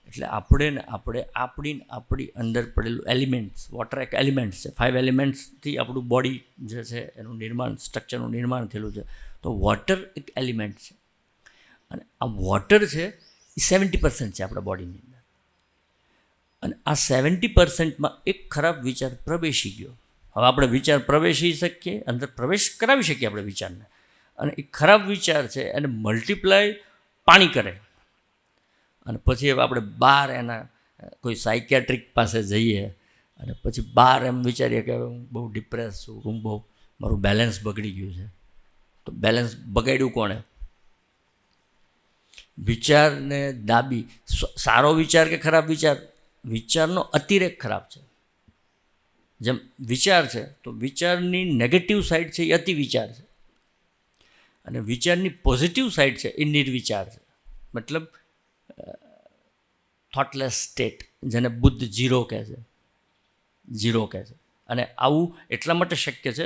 એટલે આપણી અંદર પડેલું એલિમેન્ટ્સ, વોટર એક એલિમેન્ટ્સ છે, 5 એલિમેન્ટ્સથી આપણું બોડી જે છે એનું નિર્માણ, સ્ટ્રક્ચરનું નિર્માણ થયેલું છે. તો વોટર એક એલિમેન્ટ છે અને આ વોટર છે એ 70% છે આપણા બોડીની અંદર. અને આ 70%માં એક ખરાબ વિચાર પ્રવેશી ગયો. હવે આપણે વિચાર પ્રવેશી શકીએ, અંદર પ્રવેશ કરાવી શકીએ આપણે વિચારને, અને એ ખરાબ વિચાર છે એને મલ્ટીપ્લાય પાણી કરે. અને પછી હવે આપણે બહાર એના કોઈ સાયકેટ્રિક પાસે જઈએ અને પછી બહાર એમ વિચારીએ કે હું બહુ ડિપ્રેસ છું, મારું બેલેન્સ બગડી ગયું છે. તો બેલેન્સ બગાડ્યું કોણે? વિચારને દાબી. સારો વિચાર કે ખરાબ વિચાર, વિચારનો અતિરેક ખરાબ છે. જેમ વિચાર છે તો વિચારની નેગેટિવ સાઈડ છે એ અતિ વિચાર છે, અને વિચારની પોઝિટિવ સાઈડ છે એ નિર્વિચાર છે. મતલબ થોટલેસ સ્ટેટ, જેને બુદ્ધ ઝીરો કહે છે. અને આવું એટલા માટે શક્ય છે,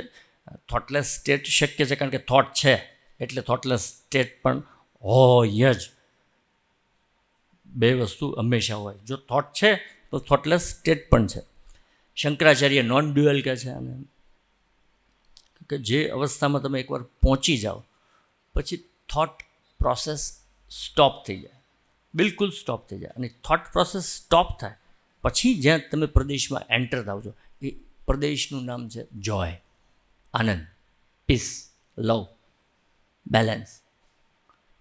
થોટલેસ સ્ટેટ શક્ય છે કારણ કે થોટ છે એટલે થોટલેસ સ્ટેટ પણ હોય જ. બે વસ્તુ હંમેશા હોય. જો થોટ છે તો થોટલેસ સ્ટેટ પણ છે. શંકરાચાર્ય નોન ડ્યુઅલ કહે છે અને કે જે અવસ્થામાં તમે એકવાર પહોંચી જાઓ પછી થોટ પ્રોસેસ સ્ટોપ થઈ જાય, બિલકુલ સ્ટોપ થઈ જાય. અને થોટ પ્રોસેસ સ્ટોપ થાય પછી જ્યાં તમે પ્રદેશમાં એન્ટર થાવ છો એ પ્રદેશનું નામ છે જોય, આનંદ, પીસ, લવ, બેલેન્સ,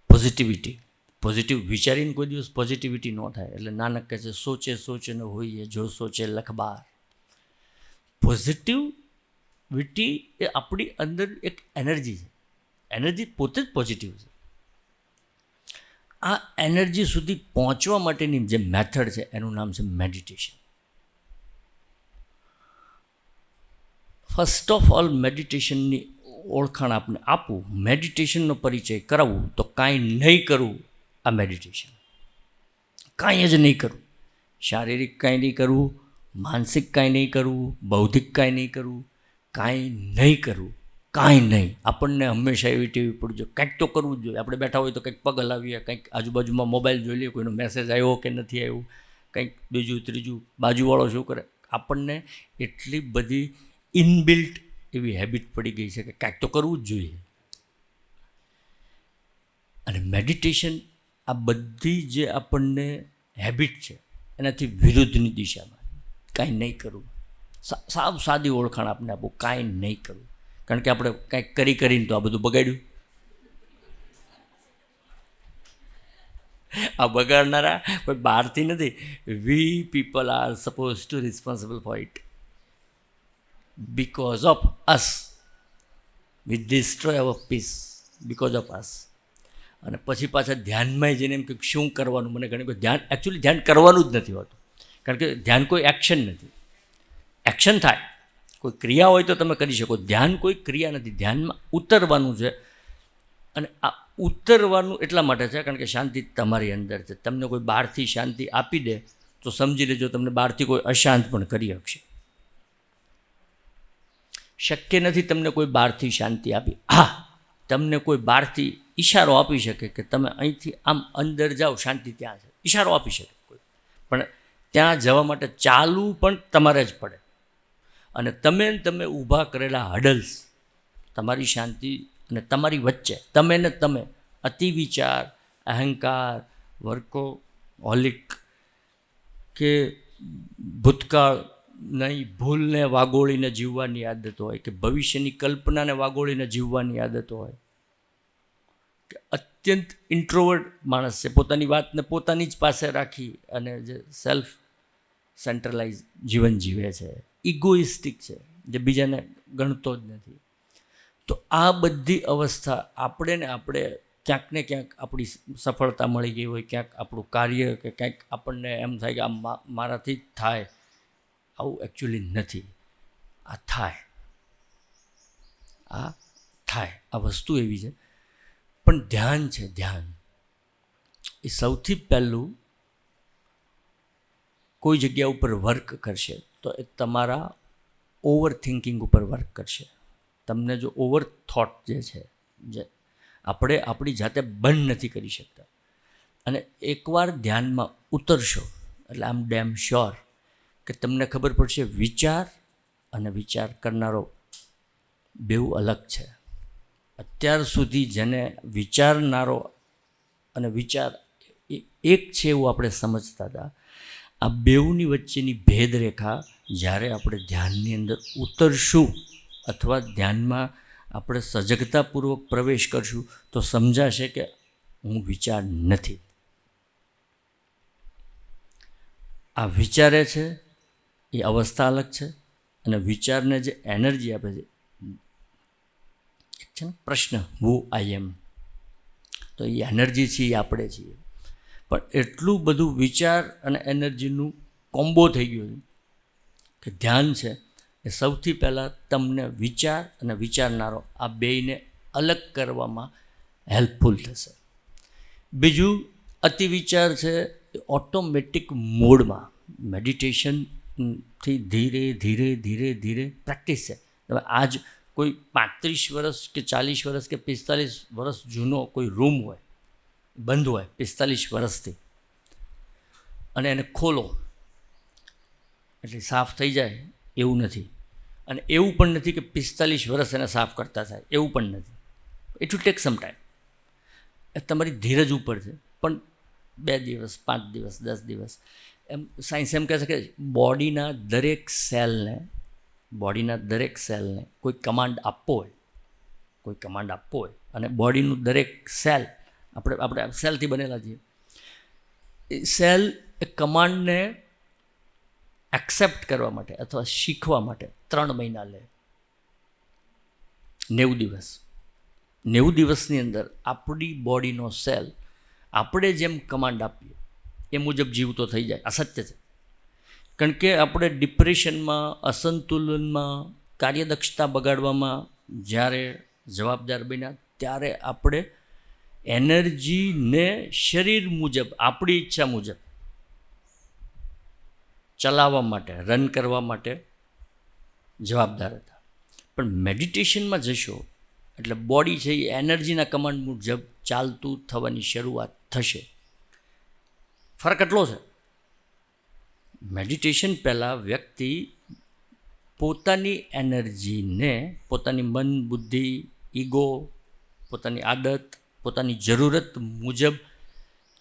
પોઝિટિવિટી. પોઝિટિવ વિચારીને કોઈ દિવસ પોઝિટિવિટી ન થાય. એટલે નાનક કહે છે સોચે ન હોઈએ જો સોચે લખબાર. પોઝિટિવિટી એ આપણી અંદર એક એનર્જી છે. એનર્જી પોતે જ પોઝિટિવ છે. આ એનર્જી સુધી પહોંચવા માટેની જે મેથડ છે એનું નામ છે મેડિટેશન. ફર્સ્ટ ઓફ ઓલ મેડિટેશનની ઓળખાણ આપને આપું, મેડિટેશનનો પરિચય કરાવવું તો કાંઈ નહીં કરવું. આ મેડિટેશન કાંઈ જ નહીં કરવું. શારીરિક કાંઈ નહીં કરવું, માનસિક કાંઈ નહીં કરવું, બૌદ્ધિક કાંઈ નહીં કરવું, કાંઈ નહીં કરવું, કાંઈ નહીં. આપણને હંમેશા એવી ટેવ પડી જોઈએ કંઈક તો કરવું જ જોઈએ. આપણે બેઠા હોય તો કંઈક પગ હલાવીએ, કંઈક આજુબાજુમાં મોબાઈલ જોઈ લઈએ, કોઈનો મેસેજ આવ્યો કે નથી આવ્યો, કંઈક બીજું ત્રીજું, બાજુવાળો શું કરે, આપણને એટલી બધી ઇનબિલ્ટ એવી હેબિટ પડી ગઈ છે કે કાંઈક તો કરવું જ જોઈએ. અને મેડિટેશન આ બધી જે આપણને હેબિટ છે એનાથી વિરુદ્ધની દિશામાં, કાંઈ નહીં કરવું. સાવ સાદી ઓળખાણ આપણે આપું, કાંઈ નહીં કરવું. કારણ કે આપણે કાંઈક કરીને તો આ બધું બગાડ્યું. આ બગાડનારા કોઈ બહારથી નથી. We people are suppose to responsible for it. Because of us we destroy our peace because of us. અને પછી પાછા ધ્યાનમાં જઈને એમ કે શું કરવાનું, મને ઘણી વખત એકચ્યુઅલી ધ્યાન કરવાનું જ નથી હોતું. કારણ કે ધ્યાન કોઈ એક્શન નથી. એક્શન થાય, કોઈ ક્રિયા હોય તો તમે કરી શકો. ધ્યાન કોઈ ક્રિયા નથી. ધ્યાનમાં ઉતરવાનું છે. અને આ ઉતરવાનું એટલા માટે છે કારણ કે શાંતિ તમારી અંદર છે. તમને કોઈ બહારથી શાંતિ આપી દે તો સમજી લેજો તમને બહારથી કોઈ અશાંત પણ કરી શકશે. શક્ય નથી તમને કોઈ બહારથી શાંતિ આપી. હા, તમને કોઈ બહારથી ઈશારો આપી શકે કે તમે અહીંથી આમ અંદર જાઓ, શાંતિ ત્યાં છે, ઈશારો આપી શકે કોઈ. પણ ત્યાં જવા માટે ચાલવું પણ તમારે જ પડે. અને તમે ઊભા કરેલા હડલ્સ તમારી શાંતિ અને તમારી વચ્ચે, તમે ને તમે અતિ વિચાર, અહંકાર, વર્કોહોલિક કે ભૂતકાળ નહીં, ભૂલને વાગોળીને જીવવાની આદત હોય કે ભવિષ્યની કલ્પનાને વાગોળીને જીવવાની આદત હોય કે અત્યંત ઇન્ટ્રોવર્ટ માણસ છે, પોતાની વાતને પોતાની જ પાસે રાખી અને જે સેલ્ફ સેન્ટ્રલાઇઝ જીવન જીવે છે, ઇગોઇસ્ટિક છે, જે બીજાને ગણતો જ નથી. તો આ બધી અવસ્થા આપણે ક્યાંક ને ક્યાંક આપણી સફળતા મળી ગઈ હોય, ક્યાંક આપણું કાર્ય કે ક્યાંક આપણને એમ થાય કે આ મારાથી જ થાય, આવું એકચ્યુઅલી નથી. આ થાય, આ વસ્તુ એવી છે. પણ ધ્યાન છે, ધ્યાન એ સૌથી પહેલું કોઈ જગ્યા ઉપર વર્ક કરશે તો એ તમારા ઓવર થિંકિંગ ઉપર વર્ક કરશે. તમને જો ઓવર થોટ જે છે, જે આપણે આપણી જાતે બંધ નથી કરી શકતા, અને એકવાર ધ્યાનમાં ઉતરશો એટલે આમ ડેમ શ્યોર કે તમને ખબર પડશે વિચાર અને વિચાર કરનારો બેઉ અલગ છે. અત્યાર સુધી જેને વિચારનારો અને વિચાર એક છે એવું આપણે સમજતા હતા, આ બેઉની વચ્ચેની ભેદરેખા જ્યારે આપણે ધ્યાનની અંદર ઉતરશું અથવા ધ્યાનમાં આપણે સજગતાપૂર્વક પ્રવેશ કરશું તો સમજાશે કે હું વિચાર નથી. આ વિચારે છે એ અવસ્થા અલગ છે, અને વિચારને જે એનર્જી આપે છે, એક છે ને પ્રશ્ન હુ આઈ એમ, તો એ એનર્જી છે એ આપણે છીએ. પણ એટલું બધું વિચાર અને એનર્જીનું કોમ્બો થઈ ગયું છે કે ધ્યાન છે એ સૌથી પહેલાં તમને વિચાર અને વિચારનારો આ બેયને અલગ કરવામાં હેલ્પફુલ થશે. બીજું, અતિ વિચાર છે એ ઓટોમેટિક મોડમાં મેડિટેશનથી ધીરે ધીરે ધીરે ધીરે પ્રેક્ટિસ છે. હવે આજ કોઈ 35 વર્ષ કે 40 વર્ષ કે 45 વર્ષ જૂનો કોઈ રૂમ હોય, બંધ હોય 45 વર્ષથી, અને એને ખોલો એટલે સાફ થઈ જાય એવું નથી. અને એવું પણ નથી કે 45 વર્ષ એને સાફ કરતા થાય, એવું પણ નથી. It will take some time. એ તમારી ધીરજ ઉપર છે. પણ 2 દિવસ, 5 દિવસ, 10 દિવસ, એમ સાયન્સ એમ કહે છે કે બોડીના દરેક સેલને કોઈ કમાન્ડ આપવો હોય, અને બોડીનું દરેક સેલ, આપણે સેલથી બનેલા છીએ, એ સેલ એ કમાન્ડને એક્સેપ્ટ કરવા માટે અથવા શીખવા માટે 3 મહિના લે. 90 દિવસની અંદર આપણી બોડીનો સેલ આપણે જેમ કમાન્ડ આપીએ એ મુજબ જીવતો થઈ જાય. આ સત્ય છે. કારણ કે આપણે ડિપ્રેશનમાં, અસંતુલનમાં, કાર્યદક્ષતા બગાડવામાં જ્યારે જવાબદાર બન્યા ત્યારે આપણે એનર્જીને શરીર મુજબ, આપણી ઈચ્છા મુજબ ચલાવવા માટે, રન કરવા માટે જવાબદાર હતા. પણ મેડિટેશનમાં જશો એટલે બોડી છે એ એનર્જીના કમાન્ડ મુજબ ચાલતું થવાની શરૂઆત થશે. ફરક એટલો છે મેડિટેશન પહેલાં વ્યક્તિ પોતાની એનર્જીને પોતાની મન, બુદ્ધિ, ઈગો, પોતાની આદત, પોતાની જરૂરત મુજબ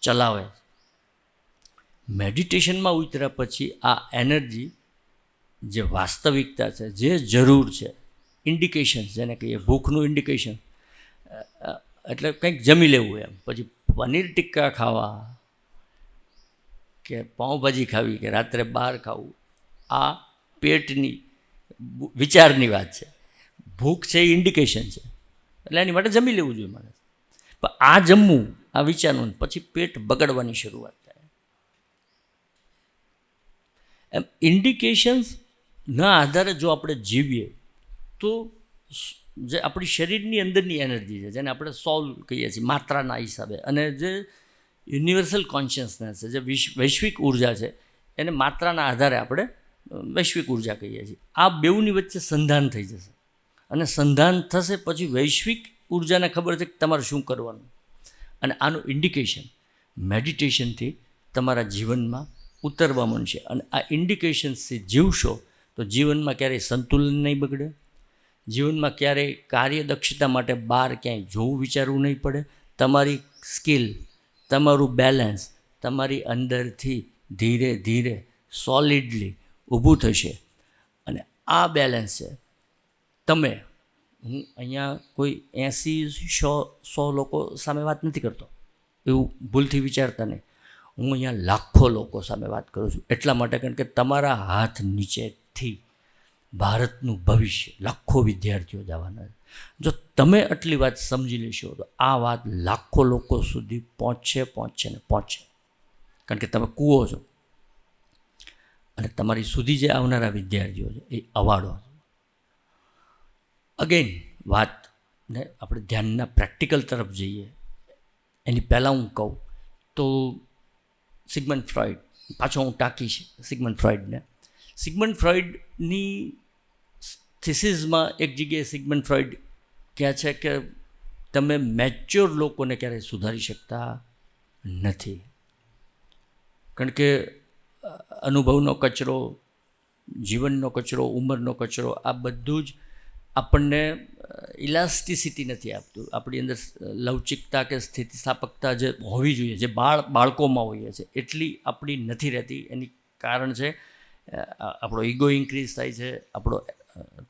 ચલાવે. મેડિટેશનમાં ઉતર્યા પછી આ એનર્જી જે વાસ્તવિકતા છે, જે જરૂર છે, ઇન્ડિકેશન જેને કહીએ, ભૂખનું ઇન્ડિકેશન, એટલે કંઈક જમી લેવું એમ, પછી પનીર ટિક્કા ખાવા કે પાઉંભાજી ખાવી કે રાત્રે બહાર ખાવું, આ પેટની વિચારની વાત છે. ભૂખ છે એ ઇન્ડિકેશન છે, એટલે એની માટે જમી લેવું જોઈએ માણસ. પણ આ જમવું, આ વિચારવું, પછી પેટ બગડવાની શરૂઆત થાય. એમ ઇન્ડિકેશન્સના આધારે જો આપણે જીવીએ તો જે આપણી શરીરની અંદરની એનર્જી છે, જેને આપણે સોલ કહીએ છીએ માત્રાના હિસાબે, અને જે યુનિવર્સલ કોન્શિયસનેસ છે, જે વૈશ્વિક ઉર્જા છે, એને માત્રાના આધારે આપણે વૈશ્વિક ઉર્જા કહીએ છીએ. આ બેઉની વચ્ચે સંધાન થઈ જશે, અને સંધાન થશે પછી વૈશ્વિક ઉર્જાને ખબર છે કે તમારે શું કરવાનું. અને આનું ઇન્ડિકેશન મેડિટેશનથી તમારા જીવનમાં ઉતરવા માંડશે. અને આ ઇન્ડિકેશન્સથી જીવશો તો જીવનમાં ક્યારેય સંતુલન નહીં બગડે, જીવનમાં ક્યારેય કાર્યદક્ષતા માટે બહાર ક્યાંય જોવું વિચારવું નહીં પડે. તમારી સ્કિલ, તમારું બેલેન્સ તમારી અંદરથી ધીરે ધીરે સોલિડલી ઊભું થશે. અને આ બેલેન્સ છે તમે, હું અહીંયા કોઈ 80-100 લોકો સામે વાત નથી કરતો, એવું ભૂલથી વિચારતા નહીં. હું અહીંયા લાખો લોકો સામે વાત કરું છું. એટલા માટે કારણ કે તમારા હાથ નીચેથી ભારતનું ભવિષ્ય લાખો વિદ્યાર્થીઓ જવાના છે. જો તમે આટલી વાત સમજી લેશો તો આ વાત લાખો લોકો સુધી પહોંચશે ને પહોંચશે. કારણ કે તમે કૂવો છો, અને તમારી સુધી જે આવનારા વિદ્યાર્થીઓ છે એ અવાડો છે. અગેન વાતને આપણે ધ્યાનના પ્રેક્ટિકલ તરફ જઈએ એની પહેલાં હું કહું તો સિગમન્ડ ફ્રોઈડ, પાછો હું ટાંકીશ સિગમન્ડ ફ્રોઈડને. સિગમન્ડ ફ્રોઈડની થિસિસમાં એક જગ્યાએ સિગમન્ડ ફ્રોઈડ કહે છે કે તમે મેચ્યોર લોકોને ક્યારેય સુધારી શકતા નથી, કારણ કે અનુભવનો કચરો, જીવનનો કચરો, ઉંમરનો કચરો, આ બધું જ આપણને ઇલાસ્ટિસિટી નથી આપતું. આપણી અંદર લવચિકતા કે સ્થિતિસ્થાપકતા જે હોવી જોઈએ, જે બાળકોમાં હોઈએ છે, એટલી આપણી નથી રહેતી. એની કારણ છે આપણો ઈગો ઇન્ક્રીઝ થાય છે, આપણો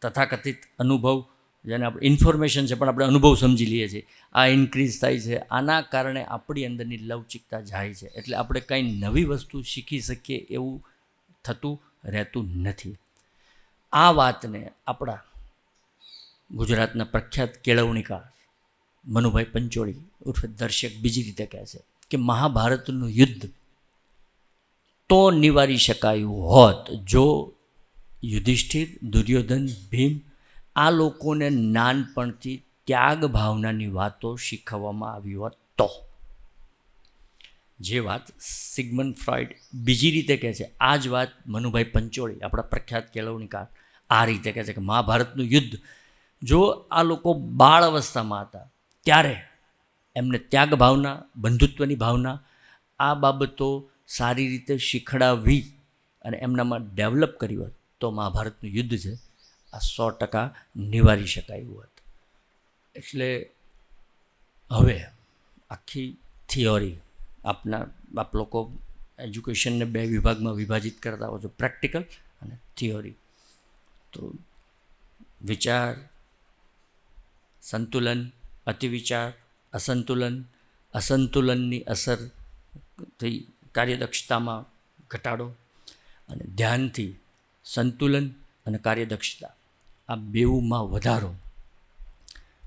તથાકથિત અનુભવ, જેને આપણે ઇન્ફોર્મેશન છે પણ આપણે અનુભવ સમજી લઈએ છીએ, આ ઇન્ક્રીઝ થાય છે. આના કારણે આપણી અંદરની લવચિકતા જાય છે, એટલે આપણે કંઈ નવી વસ્તુ શીખી શકીએ એવું થતું રહેતું નથી. આ વાતને આપણા ગુજરાતના પ્રખ્યાત કેળવણીકાર મનુભાઈ પંચોળી ઉર્ફે દર્શક બીજી રીતે કહે છે કે મહાભારતનું યુદ્ધ તો નિવારી શકાયું હોત જો યુધિષ્ઠિર, દુર્યોધન, ભીમ આ લોકોને નાનપણથી ત્યાગ ભાવનાની વાતો શીખવવામાં આવી હોત તો. જે વાત સિગમન્ડ ફ્રોઈડ બીજી રીતે કહે છે, આ જ વાત મનુભાઈ પંચોળી આપણા પ્રખ્યાત કેળવણીકાર આ રીતે કહે છે કે મહાભારતનું યુદ્ધ જો આ લોકો બાળ અવસ્થામાં હતા ત્યારે એમને ત્યાગ ભાવના, બંધુત્વની ભાવના, આ બાબતો સારી રીતે શીખડાવી અને એમનામાં ડેવલપ કરી હોત તો મહાભારતનું યુદ્ધ છે આ 100% નિવારી શકાયું હોત. એટલે હવે આખી થિયોરી આપ લોકો એજ્યુકેશનને 2 વિભાગમાં વિભાજિત કરતા હો છો, પ્રેક્ટિકલ અને થિયોરી. તો વિચાર, સંતુલન, અતિવિચાર, અસંતુલન, અસંતુલનની અસરથી કાર્યદક્ષતામાં ઘટાડો, અને ધ્યાનથી સંતુલન અને કાર્યદક્ષતા આ બેઉમાં વધારો.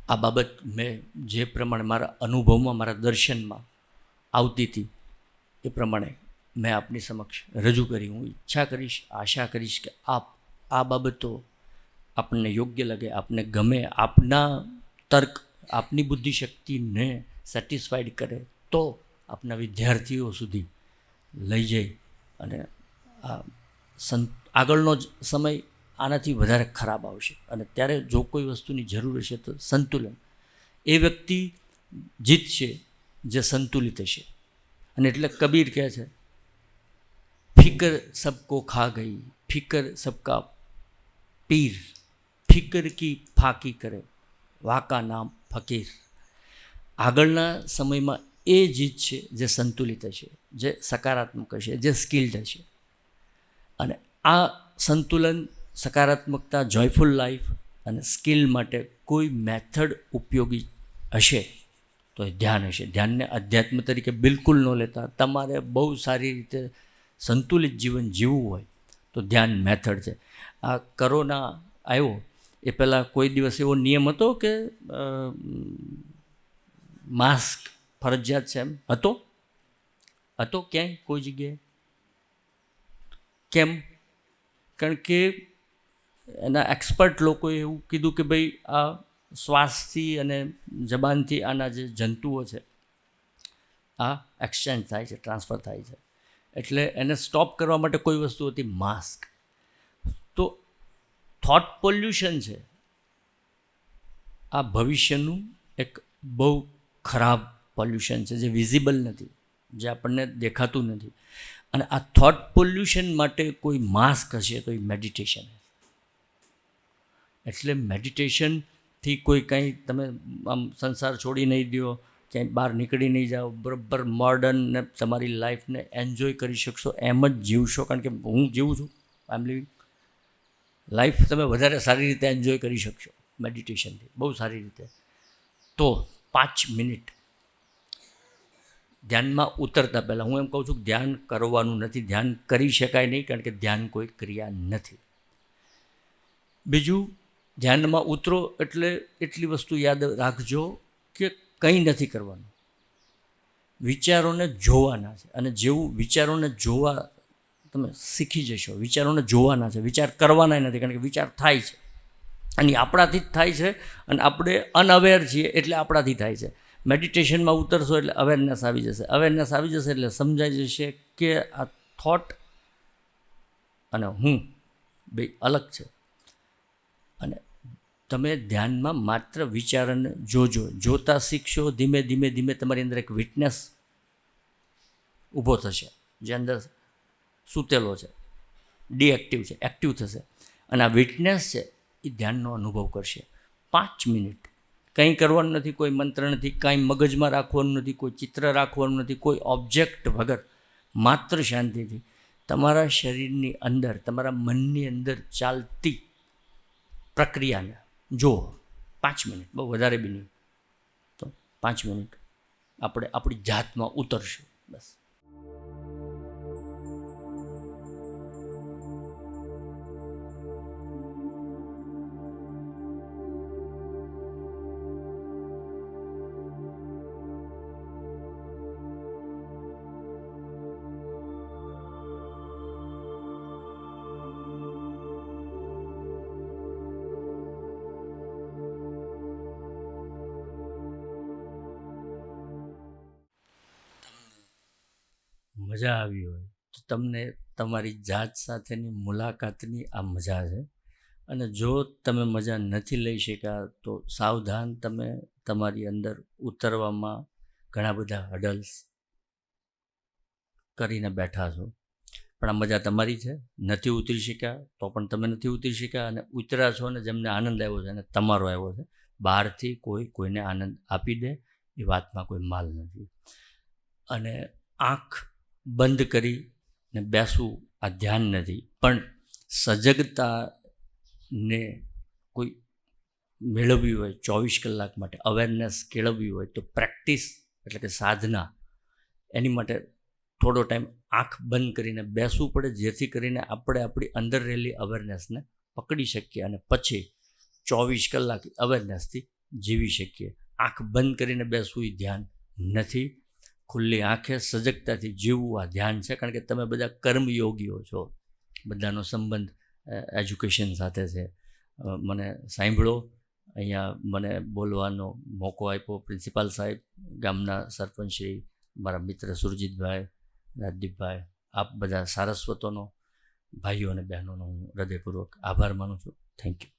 આ બાબત મેં જે પ્રમાણે મારા અનુભવમાં, મારા દર્શનમાં આવતી હતી એ પ્રમાણે મેં આપની સમક્ષ રજૂ કરી. હું ઈચ્છા કરીશ, આશા કરીશ કે આપ આ બાબતો આપણને યોગ્ય લાગે, આપને ગમે, આપના તર્ક, આપની બુદ્ધિશક્તિને સેટિસ્ફાઈડ કરે તો આપના વિદ્યાર્થીઓ સુધી લઈ જઈ અને આ આગળનો જ સમય આનાથી વધારે ખરાબ આવશે. અને ત્યારે જો કોઈ વસ્તુની જરૂર હશે તો સંતુલન. એ વ્યક્તિ જીતશે જે સંતુલિત હશે. અને એટલે કબીર કહે છે फिक्र सबको खा गई, फिक्र सबका पीर, ફિકર કી ફાકી કરે, વાકા નામ ફકીર. આગળના સમયમાં એ જીત છે જે સંતુલિત હશે, જે સકારાત્મક હશે, જે સ્કિલ્ડ હશે. અને આ સંતુલન, સકારાત્મકતા, જોયફુલ લાઈફ અને સ્કિલ માટે કોઈ મેથડ ઉપયોગી હશે તો એ ધ્યાન હશે. ધ્યાનને અધ્યાત્મ તરીકે બિલકુલ ન લેતા, તમારે બહુ સારી રીતે સંતુલિત જીવન જીવવું હોય તો ધ્યાન મેથડ છે. આ કોરોના આવ્યો એ પહેલાં કોઈ દિવસ એવો નિયમ હતો કે માસ્ક ફરજિયાત છે? એમ હતો ક્યાંય કોઈ જગ્યાએ? કેમ? કારણ કે એના એક્સપર્ટ લોકોએ એવું કીધું કે ભાઈ આ શ્વાસથી અને જબાનથી આના જે જંતુઓ છે આ એક્સચેન્જ થાય છે, ટ્રાન્સફર થાય છે, એટલે એને સ્ટોપ કરવા માટે કોઈ વસ્તુ હતી માસ્ક. તો થોટ પોલ્યુશન છે આ ભવિષ્યનું એક બહુ ખરાબ પોલ્યુશન છે જે વિઝિબલ નથી, જે આપણને દેખાતું નથી. અને આ થોટ પોલ્યુશન માટે કોઈ માસ્ક હશે તો એ મેડિટેશન. એટલે મેડિટેશનથી કોઈ કંઈ તમે આમ સંસાર છોડી નહીં દો, ક્યાંય બહાર નીકળી નહીં જાઓ, બરાબર મોડર્ન ને તમારી લાઈફને એન્જોય કરી શકશો, એમ જ જીવશો. કારણ કે હું જીવું છું, આઈ એમ લિવિંગ લાઈફ. તમે વધારે સારી રીતે એન્જોય કરી શકશો મેડિટેશનથી, બહુ સારી રીતે. તો 5 મિનિટ ધ્યાનમાં ઉતરતા પહેલાં હું એમ કહું છું કે ધ્યાન કરવાનું નથી, ધ્યાન કરી શકાય નહીં, કારણ કે ધ્યાન કોઈ ક્રિયા નથી. બીજું, ધ્યાનમાં ઉતરો એટલે એટલી વસ્તુ યાદ રાખજો કે કંઈ નથી કરવાનું, વિચારોને જોવાના છે. અને જેવું વિચારોને જોવા તમે શીખી જશો, વિચારોને જોવાના છે, વિચાર કરવાના નથી. કારણ કે વિચાર થાય છે અને આપણાથી જ થાય છે, અને આપણે અનઅવેર છીએ એટલે આપણાથી થાય છે. મેડિટેશનમાં ઉતરશો એટલે અવેરનેસ આવી જશે, અવેરનેસ આવી જશે એટલે સમજાઈ જશે કે આ થોટ અને હું બે અલગ છે. અને તમે ધ્યાનમાં માત્ર વિચારને જોજો, જોતા શીખશો. ધીમે ધીમે ધીમે તમારી અંદર એક વિટનેસ ઊભો થશે, જે અંદર સૂતેલો છે, ડીએક્ટિવ છે, એક્ટિવ થશે. અને આ વિટનેસ છે એ ધ્યાનનો અનુભવ કરશે. 5 મિનિટ કંઈ કરવાનું નથી, કોઈ મંત્ર નથી, કાંઈ મગજમાં રાખવાનું નથી, કોઈ ચિત્ર રાખવાનું નથી, કોઈ ઓબ્જેક્ટ વગર, માત્ર શાંતિથી તમારા શરીરની અંદર, તમારા મનની અંદર ચાલતી પ્રક્રિયાને જુઓ. 5 મિનિટ, બહુ વધારે બી નહીં, તો 5 મિનિટ આપણે આપણી જાતમાં ઉતરશું બસ. મજા આવી હોય તો તમને તમારી જાત સાથેની મુલાકાતની આ મજા છે. અને જો તમે મજા નથી લઈ શક્યા તો સાવધાન, તમે તમારી અંદર ઉતરવામાં ઘણા બધા હડલ્સ કરીને બેઠા છો. પણ આ મજા તમારી છે. નથી ઉતરી શક્યા તો પણ તમે નથી ઉતરી શક્યા, અને ઉતર્યા છો અને જેમને આનંદ આવ્યો છે અને તમારો આવ્યો છે. બહારથી કોઈ કોઈને આનંદ આપી દે એ વાતમાં કોઈ માલ નથી. અને આંખ બંધ કરીને બેસવું આ ધ્યાન નથી, પણ સજગતાને કોઈ મેળવવી હોય 24 કલાક માટે, અવેરનેસ કેળવવી હોય તો પ્રેક્ટિસ એટલે કે સાધના, એની માટે થોડો ટાઈમ આંખ બંધ કરીને બેસવું પડે, જેથી કરીને આપણે આપણી અંદર રહેલી અવેરનેસને પકડી શકીએ અને પછી 24 કલાક અવેરનેસથી જીવી શકીએ. આંખ બંધ કરીને બેસવું એ ધ્યાન નથી. ખુલ્લી આંખે સજગતાથી જીવવું આ ધ્યાન છે. કારણ કે તમે બધા કર્મયોગીઓ છો, બધાનો સંબંધ એજ્યુકેશન સાથે છે. મને સાંભળો, અહીંયા મને બોલવાનો મોકો આપ્યો પ્રિન્સિપાલ સાહેબ, ગામના સરપંચ શ્રી, મારા મિત્ર સુરજીતભાઈ, રાજદીપભાઈ, આપ બધા સારસ્વતોનો, ભાઈઓ અને બહેનોનો હું હૃદયપૂર્વક આભાર માનું છું. Thank you.